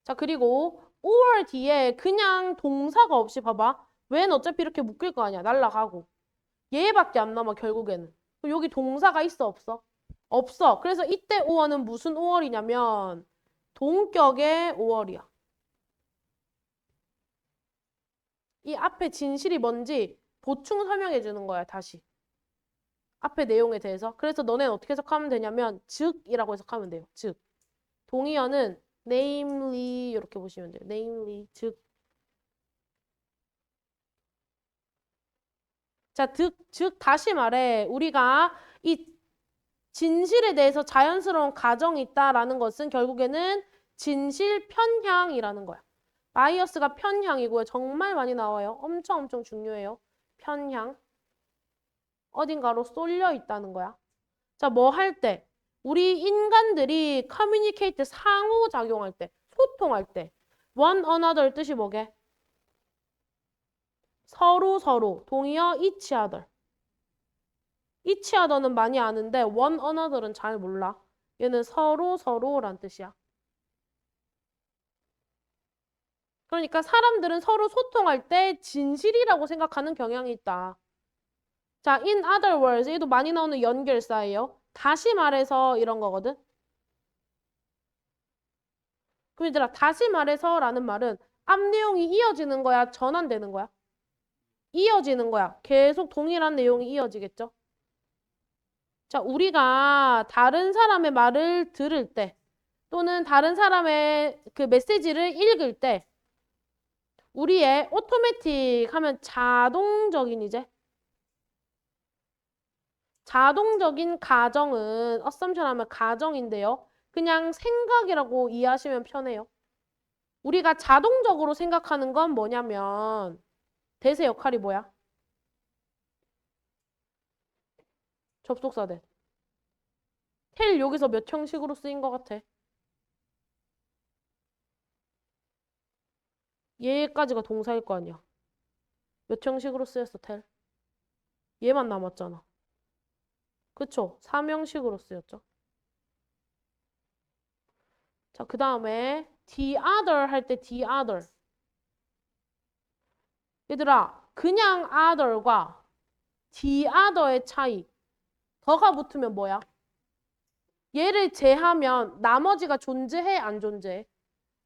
자, 그리고 or 뒤에 그냥 동사가 없이 봐봐. when 어차피 이렇게 묶일 거 아니야. 날라가고. 얘밖에 안 남아, 결국에는. 그럼 여기 동사가 있어, 없어? 없어. 그래서 이때 or는 무슨 or이냐면 동격의 or이야. 이 앞에 진실이 뭔지 보충 설명해 주는 거야, 다시. 앞에 내용에 대해서. 그래서 너네는 어떻게 해석하면 되냐면 즉이라고 해석하면 돼요. 즉. 동의어는 namely 이렇게 보시면 돼요. namely 즉. 자, 즉 다시 말해 우리가 이 진실에 대해서 자연스러운 가정이 있다라는 것은 결국에는 진실 편향이라는 거야. 바이어스가 편향이고요. 정말 많이 나와요. 엄청 중요해요. 편향. 어딘가로 쏠려 있다는 거야. 자, 뭐 할 때? 우리 인간들이 커뮤니케이트 상호작용할 때, 소통할 때 one another 뜻이 뭐게? 서로 동의어 each other. each other는 많이 아는데 one another는 잘 몰라. 얘는 서로란 뜻이야. 그러니까 사람들은 서로 소통할 때 진실이라고 생각하는 경향이 있다. 자, in other words, 얘도 많이 나오는 연결사예요. 다시 말해서 이런 거거든. 그럼 얘들아, 다시 말해서라는 말은 앞 내용이 이어지는 거야, 전환되는 거야? 이어지는 거야. 계속 동일한 내용이 이어지겠죠? 자, 우리가 다른 사람의 말을 들을 때 또는 다른 사람의 그 메시지를 읽을 때 우리의 오토매틱 하면 자동적인 이제 자동적인 가정은 assumption 하면 가정인데요. 그냥 생각이라고 이해하시면 편해요. 우리가 자동적으로 생각하는 건 뭐냐면 대세 역할이 뭐야? 접속사 대. 텔 여기서 몇 형식으로 쓰인 것 같아? 얘까지가 동사일 거 아니야. 몇 형식으로 쓰였어, 텔? 얘만 남았잖아. 그쵸? 삼형식으로 쓰였죠. 자, 그 다음에 the other 할 때 the other. 얘들아, 그냥 other과 the other의 차이. 더가 붙으면 뭐야? 얘를 제하면 나머지가 존재해, 안 존재해?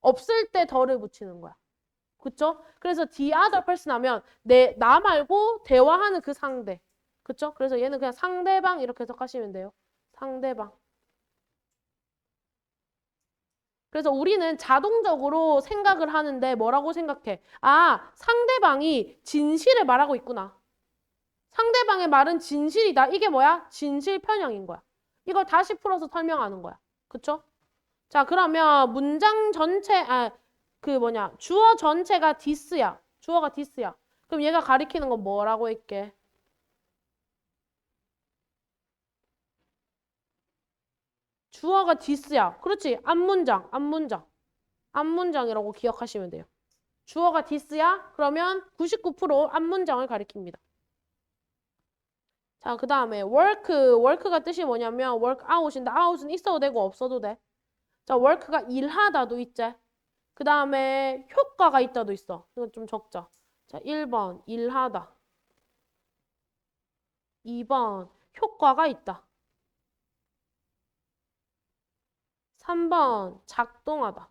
없을 때 더를 붙이는 거야. 그쵸? 그래서 the other person 하면 나 말고 대화하는 그 상대. 그쵸? 그래서 얘는 그냥 상대방 이렇게 해석하시면 돼요. 상대방. 그래서 우리는 자동적으로 생각을 하는데 뭐라고 생각해? 아, 상대방이 진실을 말하고 있구나. 상대방의 말은 진실이다. 이게 뭐야? 진실 편향인 거야. 이걸 다시 풀어서 설명하는 거야. 그쵸? 자, 그러면 문장 전체, 주어 전체가 this야. 주어가 this야. 그럼 얘가 가리키는 건 뭐라고 할게? 주어가 this야. 그렇지. 앞문장, 앞문장. 앞문장이라고 기억하시면 돼요. 주어가 this야? 그러면 99% 앞문장을 가리킵니다. 자, 그 다음에 work가 뜻이 뭐냐면 work out인데 out은 있어도 되고 없어도 돼. 자, work가 일하다도 있지. 그 다음에 효과가 있다도 있어. 이건 좀 적자. 자, 1번 일하다. 2번 효과가 있다. 3번 작동하다.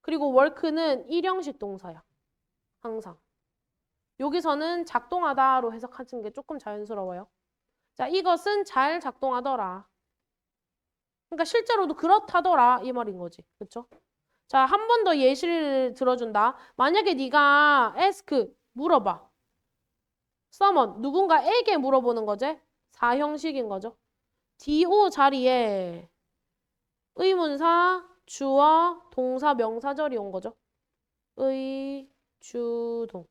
그리고 work는 일형식 동사야. 항상. 여기서는 작동하다로 해석하시는 게 조금 자연스러워요. 자, 이것은 잘 작동하더라. 그러니까 실제로도 그렇다더라 이 말인 거지. 그쵸? 자, 한 번 더 예시를 들어준다. 만약에 네가 ask 물어봐. someone 누군가에게 물어보는 거지? 사형식인 거죠. do 자리에 의문사, 주어, 동사, 명사절이 온 거죠. 의, 주, 동.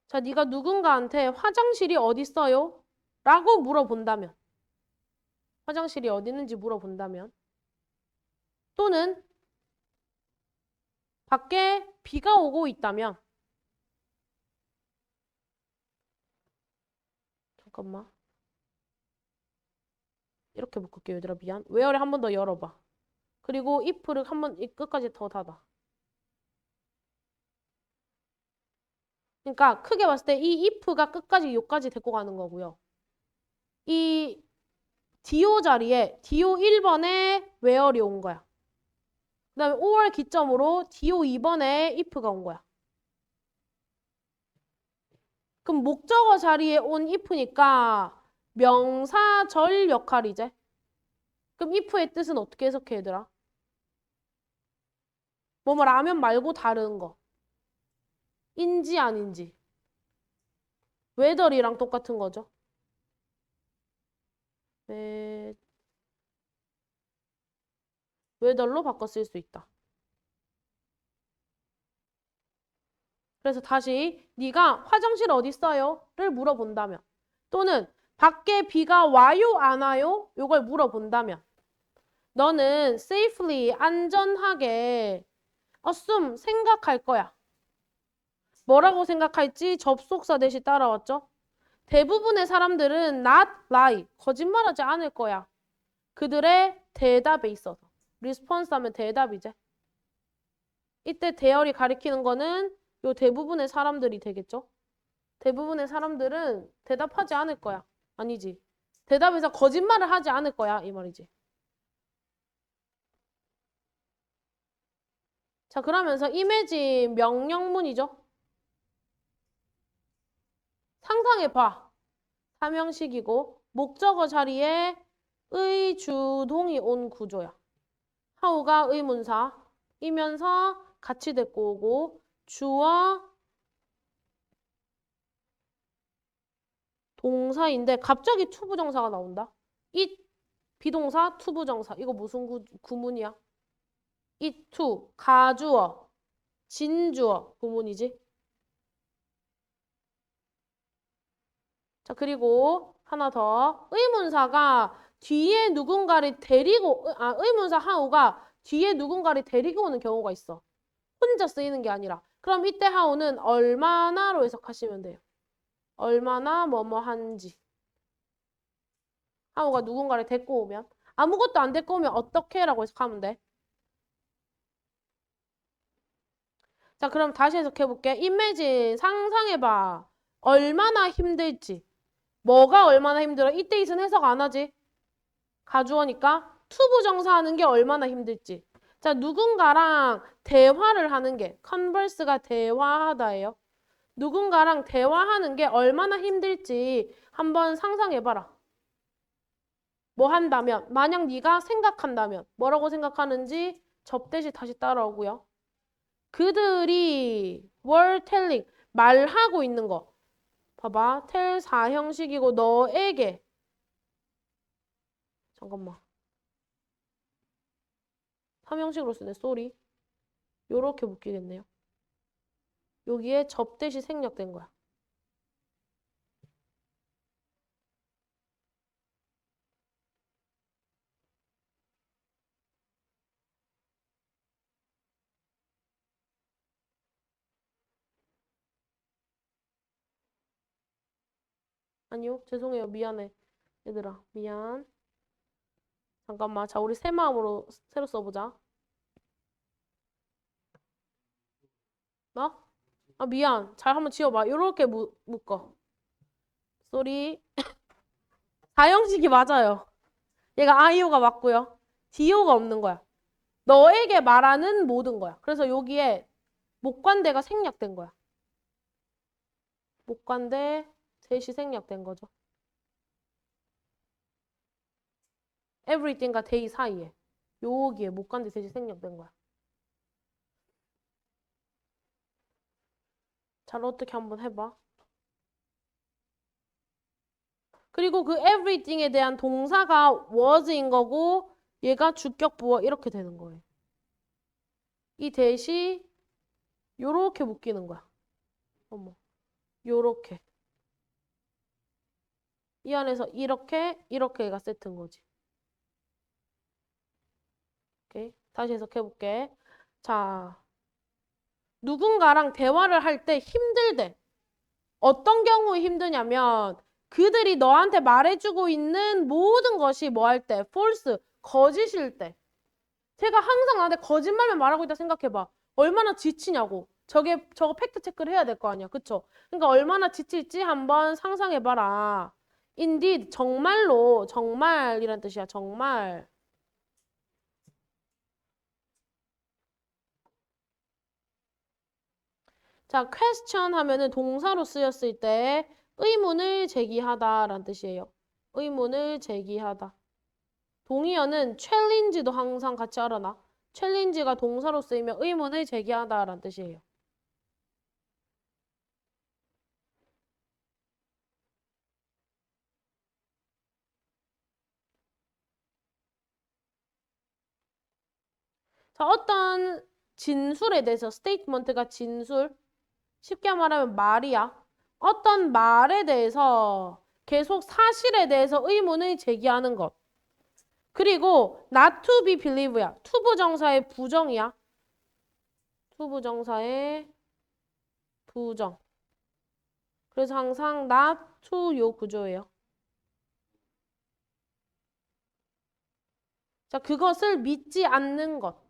자, 네가 누군가한테 화장실이 어디 있어요? 라고 물어본다면 화장실이 어디 있는지 물어본다면 또는 밖에 비가 오고 있다면 잠깐만 이렇게 묶을게요 얘들아 미안 where를 한 번 더 열어봐 그리고 if를 한 번 끝까지 더 닫아 그러니까 크게 봤을 때 이 if가 끝까지 요까지 데리고 가는 거고요 이 do 자리에 do 1번에 where이 온 거야 그 다음에 or 기점으로 do 2번에 if가 온 거야 그럼 목적어 자리에 온 if니까 명사절 역할이지. 그럼 if의 뜻은 어떻게 해석해 얘들아? 뭐뭐 라면 말고 다른 거. 인지 아닌지. whether이랑 똑같은 거죠. whether로 바꿔 쓸 수 있다. 그래서 다시 네가 화장실 어디 있어요? 를 물어본다면 또는 밖에 비가 와요 안 와요? 요걸 물어본다면 너는 safely 안전하게 assume 생각할 거야. 뭐라고 생각할지 접속사 대신 따라왔죠? 대부분의 사람들은 not lie, 거짓말하지 않을 거야. 그들의 대답에 있어서. response 하면 대답이지. 이때 대열이 가리키는 거는 요 대부분의 사람들이 되겠죠? 대부분의 사람들은 대답하지 않을 거야. 아니지. 대답에서 거짓말을 하지 않을 거야. 이 말이지. 자, 그러면서 이미지 명령문이죠. 상상해봐. 삼형식이고 목적어 자리에 의, 주, 동이 온 구조야. 하우가 의문사, 이면서 같이 데리고 오고 주어, 동사인데 갑자기 투부정사가 나온다. 이 비동사, 투부정사. 이거 무슨 구문이야? 이 투, 가주어, 진주어 구문이지. 자, 그리고 하나 더. 의문사가 뒤에 누군가를 데리고, 의문사 하우가 뒤에 누군가를 데리고 오는 경우가 있어. 혼자 쓰이는 게 아니라. 그럼 이때 하우는 얼마나로 해석하시면 돼요. 얼마나 뭐뭐 한지. 하우가 누군가를 데리고 오면. 아무것도 안 데리고 오면 어떻게? 라고 해석하면 돼. 자, 그럼 다시 해석해볼게. imagine, 상상해봐. 얼마나 힘들지. 뭐가 얼마나 힘들어? 이때 이은 해석 안 하지? 가주어니까 투부정사하는 게 얼마나 힘들지. 자, 누군가랑 대화를 하는 게 converse가 대화하다예요. 누군가랑 대화하는 게 얼마나 힘들지 한번 상상해봐라. 뭐 한다면, 만약 네가 생각한다면 뭐라고 생각하는지 접대시 다시 따라오고요. 그들이 were telling, 말하고 있는 거. 봐봐, tell 4형식이고 너에게. 잠깐만. 3형식으로 쓰네, sorry. 요렇게 묶이겠네요. 여기에 접대시 생략된 거야. 아니요, 죄송해요. 미안해. 얘들아, 미안. 잠깐만. 자, 우리 새 마음으로 새로 써보자. 나? 아, 미안. 잘 한번 지워봐. 요렇게 묶어. 쏘리. 4형식이 맞아요. 얘가 아이오가 맞고요. 디오가 없는 거야. 너에게 말하는 모든 거야. 그래서 여기에 목관대가 생략된 거야. 목관대 셋이 생략된 거죠. everything과 day 사이에. 여기에 목관대 셋이 생략된 거야. 잘 어떻게 한번 해봐. 그리고 그 everything에 대한 동사가 was인 거고 얘가 주격 부어 이렇게 되는 거예요. 이 대시 요렇게 묶이는 거야. 어머. 요렇게. 이 안에서 이렇게가 세트인 거지. 오케이. 다시 해석해볼게. 자, 누군가랑 대화를 할 때 힘들대. 어떤 경우에 힘드냐면 그들이 너한테 말해주고 있는 모든 것이 뭐 할 때? false, 거짓일 때. 제가 항상 나한테 거짓말만 말하고 있다 생각해봐. 얼마나 지치냐고. 저거 팩트 체크를 해야 될 거 아니야. 그쵸? 그러니까 얼마나 지칠지 한번 상상해봐라. indeed, 정말로, 정말이란 뜻이야. 정말. 자, question 하면은 동사로 쓰였을 때 의문을 제기하다라는 뜻이에요. 의문을 제기하다. 동의어는 challenge도 항상 같이 알아놔. challenge가 동사로 쓰이면 의문을 제기하다라는 뜻이에요. 자, 어떤 진술에 대해서 statement가 진술, 쉽게 말하면 말이야. 어떤 말에 대해서 계속 사실에 대해서 의문을 제기하는 것. 그리고 not to be believe야. 투부정사의 부정이야. 투부정사의 부정. 그래서 항상 not to 요 구조예요. 자, 그것을 믿지 않는 것.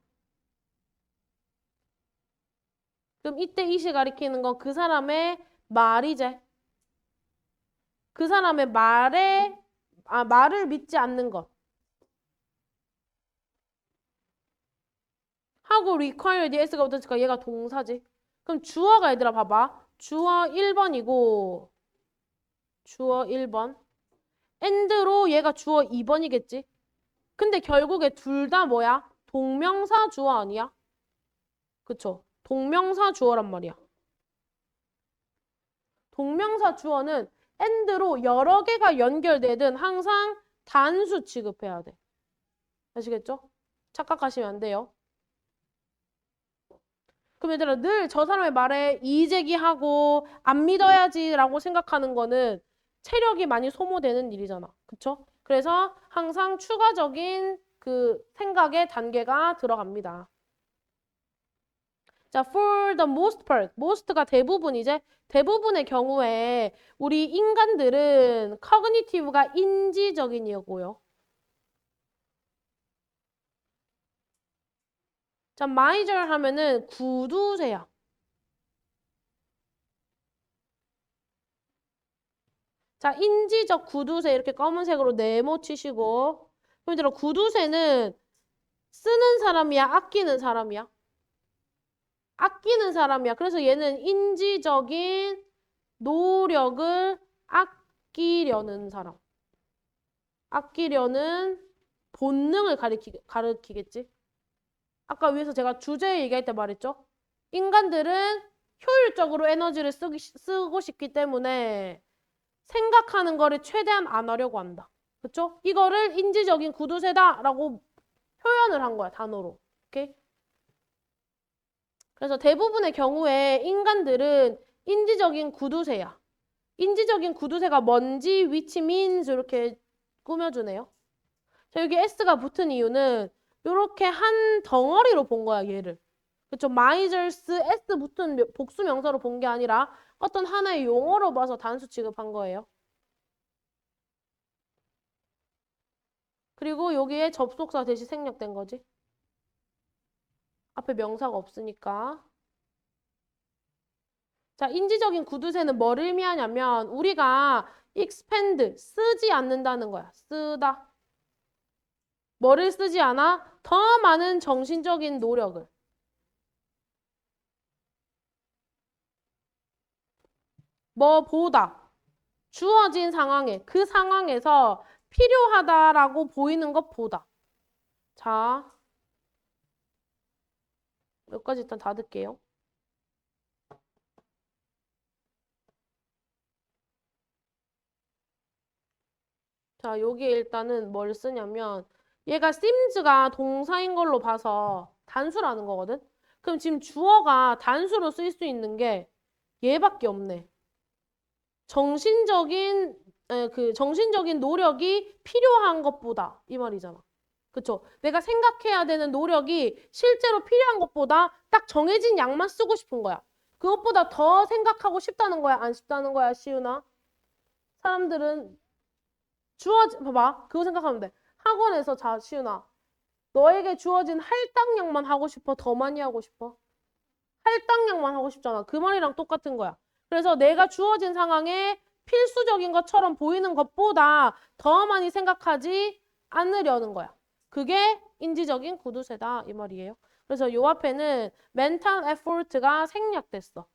그럼 이때 이시 가리키는 건 그 사람의 말이제. 그 사람의 말을 믿지 않는 것. 하고 required s가 붙었으니까 얘가 동사지. 그럼 주어가 얘들아 봐봐. 주어 1번이고 주어 1번. and로 얘가 주어 2번이겠지. 근데 결국에 둘 다 뭐야? 동명사 주어 아니야? 그쵸? 동명사 주어란 말이야. 동명사 주어는 and로 여러 개가 연결되든 항상 단수 취급해야 돼. 아시겠죠? 착각하시면 안 돼요. 그럼 얘들아 늘 저 사람의 말에 이의제기하고 안 믿어야지라고 생각하는 거는 체력이 많이 소모되는 일이잖아. 그쵸? 그래서 그래서 항상 추가적인 그 생각의 단계가 들어갑니다. 자, for the most part. most가 대부분이제 대부분의 경우에 우리 인간들은 cognitive가 인지적인이고요. 자, major 하면은 구두쇠야. 자, 인지적 구두쇠 이렇게 검은색으로 네모치시고. 그럼 들어 구두쇠는 쓰는 사람이야, 아끼는 사람이야? 아끼는 사람이야. 그래서 얘는 인지적인 노력을 아끼려는 사람. 아끼려는 본능을 가르치겠지. 아까 위에서 제가 주제 얘기할 때 말했죠. 인간들은 효율적으로 에너지를 쓰고 싶기 때문에 생각하는 거를 최대한 안 하려고 한다. 그쵸? 이거를 인지적인 구두쇠다라고 표현을 한 거야, 단어로. 오케이? 그래서 대부분의 경우에 인간들은 인지적인 구두쇠야. 인지적인 구두쇠가 뭔지 위치 means 이렇게 꾸며주네요. 자, 여기 S가 붙은 이유는 이렇게 한 덩어리로 본 거야, 얘를. 그쵸? 마이저스 S 붙은 복수 명사로 본 게 아니라 어떤 하나의 용어로 봐서 단수 취급한 거예요. 그리고 여기에 접속사 대신 생략된 거지. 앞에 명사가 없으니까. 자, 인지적인 구두쇠는 뭐를 의미하냐면 우리가 expand, 쓰지 않는다는 거야. 쓰다. 뭐를 쓰지 않아? 더 많은 정신적인 노력을. 뭐보다. 주어진 상황에, 그 상황에서 필요하다라고 보이는 것보다. 자, 여기까지 일단 닫을게요. 자, 여기에 일단은 뭘 쓰냐면 얘가 sims가 동사인 걸로 봐서 단수라는 거거든? 그럼 지금 주어가 단수로 쓸 수 있는 게 얘밖에 없네. 정신적인 노력이 필요한 것보다 이 말이잖아. 그쵸? 내가 생각해야 되는 노력이 실제로 필요한 것보다 딱 정해진 양만 쓰고 싶은 거야. 그것보다 더 생각하고 싶다는 거야? 안 싶다는 거야, 시우나? 사람들은 봐봐. 그거 생각하면 돼. 학원에서 자, 시우나. 너에게 주어진 할당량만 하고 싶어? 더 많이 하고 싶어? 할당량만 하고 싶잖아. 그 말이랑 똑같은 거야. 그래서 내가 주어진 상황에 필수적인 것처럼 보이는 것보다 더 많이 생각하지 않으려는 거야. 그게 인지적인 구두쇠다 이 말이에요. 그래서 요 앞에는 mental effort가 생략됐어.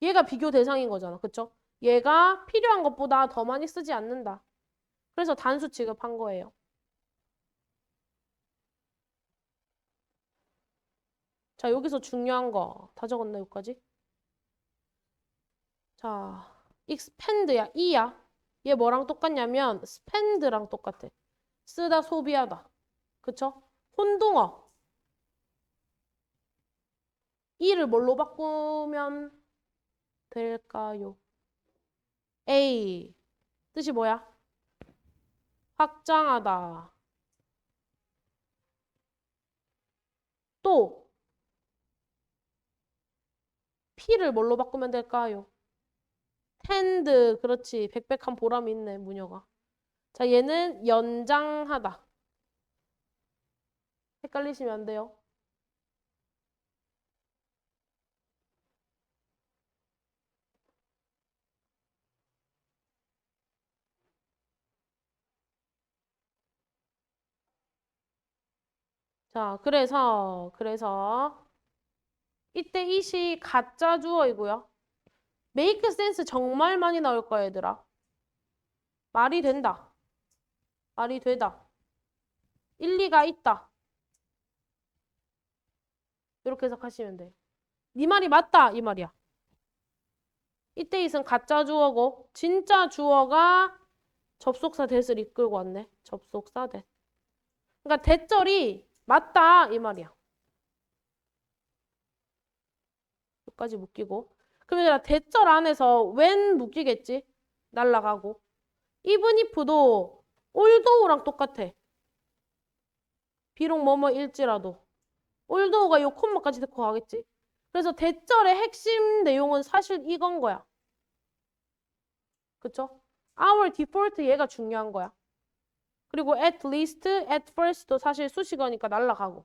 얘가 비교 대상인 거잖아. 그쵸? 얘가 필요한 것보다 더 많이 쓰지 않는다. 그래서 단수 취급한 거예요. 자, 여기서 중요한 거 다 적었네, 여기까지. 자, expand야, 이야. 얘 뭐랑 똑같냐면 spend랑 똑같아. 쓰다, 소비하다. 그쵸? 혼동어. 이를 뭘로 바꾸면 될까요? A. 뜻이 뭐야? 확장하다. 또 P를 뭘로 바꾸면 될까요? tend. 그렇지. 백백한 보람이 있네, 무녀가. 자, 얘는 연장하다. 헷갈리시면 안 돼요. 자, 그래서 이때 이시 가짜 주어이고요. make sense 정말 많이 나올 거야, 얘들아. 말이 된다. 말이 되다. 일리가 있다. 이렇게 해석하시면 돼. 네 말이 맞다 이 말이야. 이때 이은 가짜 주어고 진짜 주어가 접속사 that을 이끌고 왔네. 접속사 that. 그러니까 대절이 맞다 이 말이야. 여기까지 묶이고. 그럼 얘들아 대절 안에서 when 묶이겠지? 날라가고. even if도 although랑 똑같아. 비록 뭐뭐일지라도. although가 요 콤마까지 듣고 가겠지? 그래서 대절의 핵심 내용은 사실 이건 거야. 그쵸? our default 얘가 중요한 거야. 그리고 at least, at first도 사실 수식어니까 날라가고.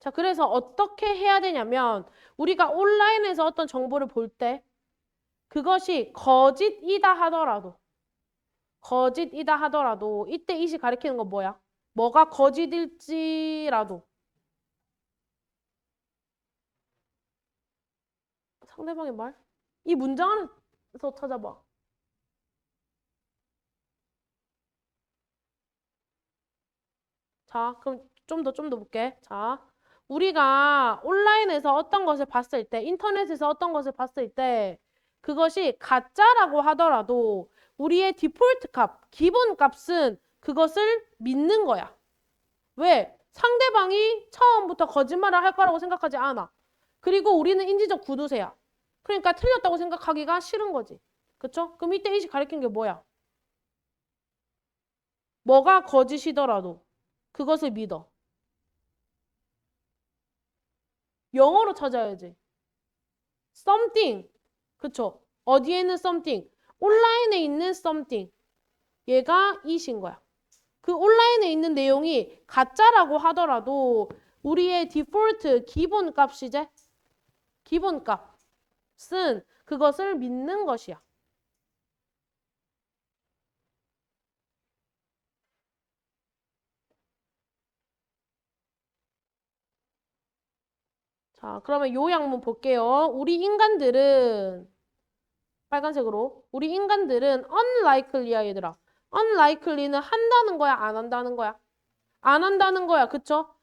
자, 그래서 어떻게 해야 되냐면 우리가 온라인에서 어떤 정보를 볼 때 그것이 거짓이다 하더라도 이때 이시 가리키는 건 뭐야? 뭐가 거짓일지라도 상대방의 말? 이 문장 안에서 찾아봐. 자, 그럼 좀 더 볼게. 자, 우리가 온라인에서 어떤 것을 봤을 때, 인터넷에서 어떤 것을 봤을 때 그것이 가짜라고 하더라도 우리의 디폴트 값, 기본 값은 그것을 믿는 거야. 왜? 상대방이 처음부터 거짓말을 할 거라고 생각하지 않아. 그리고 우리는 인지적 구두쇠야. 그러니까 틀렸다고 생각하기가 싫은 거지. 그쵸? 그럼 이때 이시 가리킨 게 뭐야? 뭐가 거짓이더라도 그것을 믿어. 영어로 찾아야지. something. 그쵸? 어디에 있는 something? 온라인에 있는 something. 얘가 이신 거야. 그 온라인에 있는 내용이 가짜라고 하더라도 우리의 디폴트 기본 값이제? 기본 값은 그것을 믿는 것이야. 자, 그러면 요약문 볼게요. 우리 인간들은 빨간색으로 우리 인간들은 unlikely야 얘들아. unlikely는 한다는 거야 안 한다는 거야? 안 한다는 거야. 그쵸?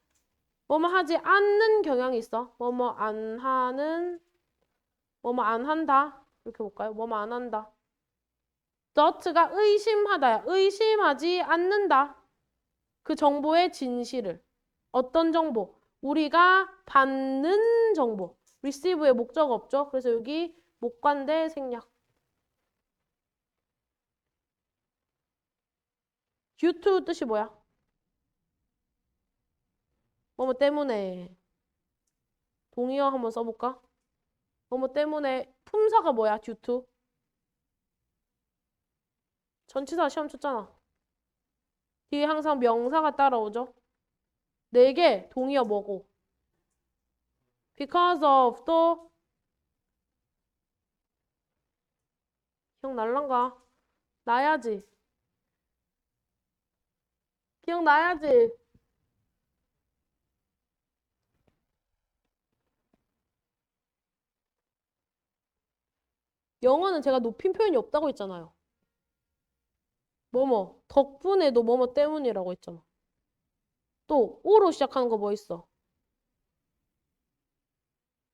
뭐뭐 하지 않는 경향이 있어. 뭐뭐 안 하는 뭐뭐 안 한다. 이렇게 볼까요? 뭐뭐 안 한다. not가 의심하다야. 의심하지 않는다. 그 정보의 진실을. 어떤 정보? 우리가 받는 정보. receive의 목적 없죠? 그래서 여기 목관대 생략. due to 뜻이 뭐야? 뭐뭐 때문에. 동의어 한번 써볼까? 뭐뭐 때문에 품사가 뭐야? due to. 전치사 시험 쳤잖아. 뒤에 항상 명사가 따라오죠? 4개 동의어 뭐고? because of 또 기억날란가? 나야지. 기억나야지. 영어는 제가 높임 표현이 없다고 했잖아요. 뭐뭐 덕분에도 뭐뭐 때문이라고 했잖아. 또 오로 시작하는 거 뭐 있어?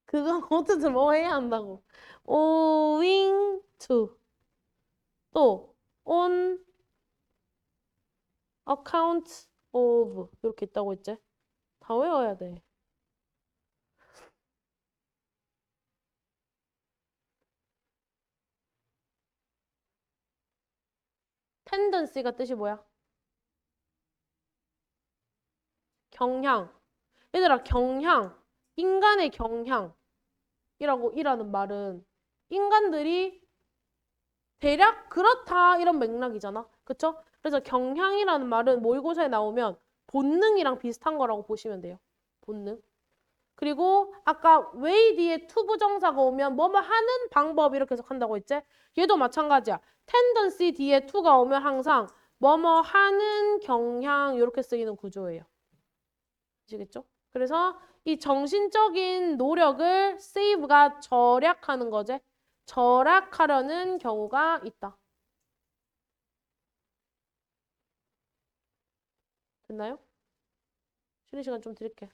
그건 어쨌든 뭐 해야 한다고. owing to 또 on account of 이렇게 있다고 했지? 다 외워야 돼. tendency가 뜻이 뭐야? 경향. 얘들아 경향. 인간의 경향이라고 이라는 말은 인간들이 대략 그렇다 이런 맥락이잖아. 그쵸? 그래서 경향이라는 말은 모의고사에 나오면 본능이랑 비슷한 거라고 보시면 돼요. 본능. 그리고 아까 way 뒤에 to 부정사가 오면 뭐뭐 하는 방법 이렇게 해석한다고 했지? 얘도 마찬가지야. tendency 뒤에 to가 오면 항상 뭐뭐 하는 경향 이렇게 쓰이는 구조예요. 아시겠죠? 그래서 이 정신적인 노력을 save가 절약하는 거지. 절약하려는 경우가 있다. 됐나요? 쉬는 시간 좀 드릴게.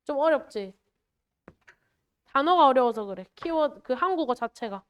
좀 어렵지? 단어가 어려워서 그래. 키워드, 그 한국어 자체가.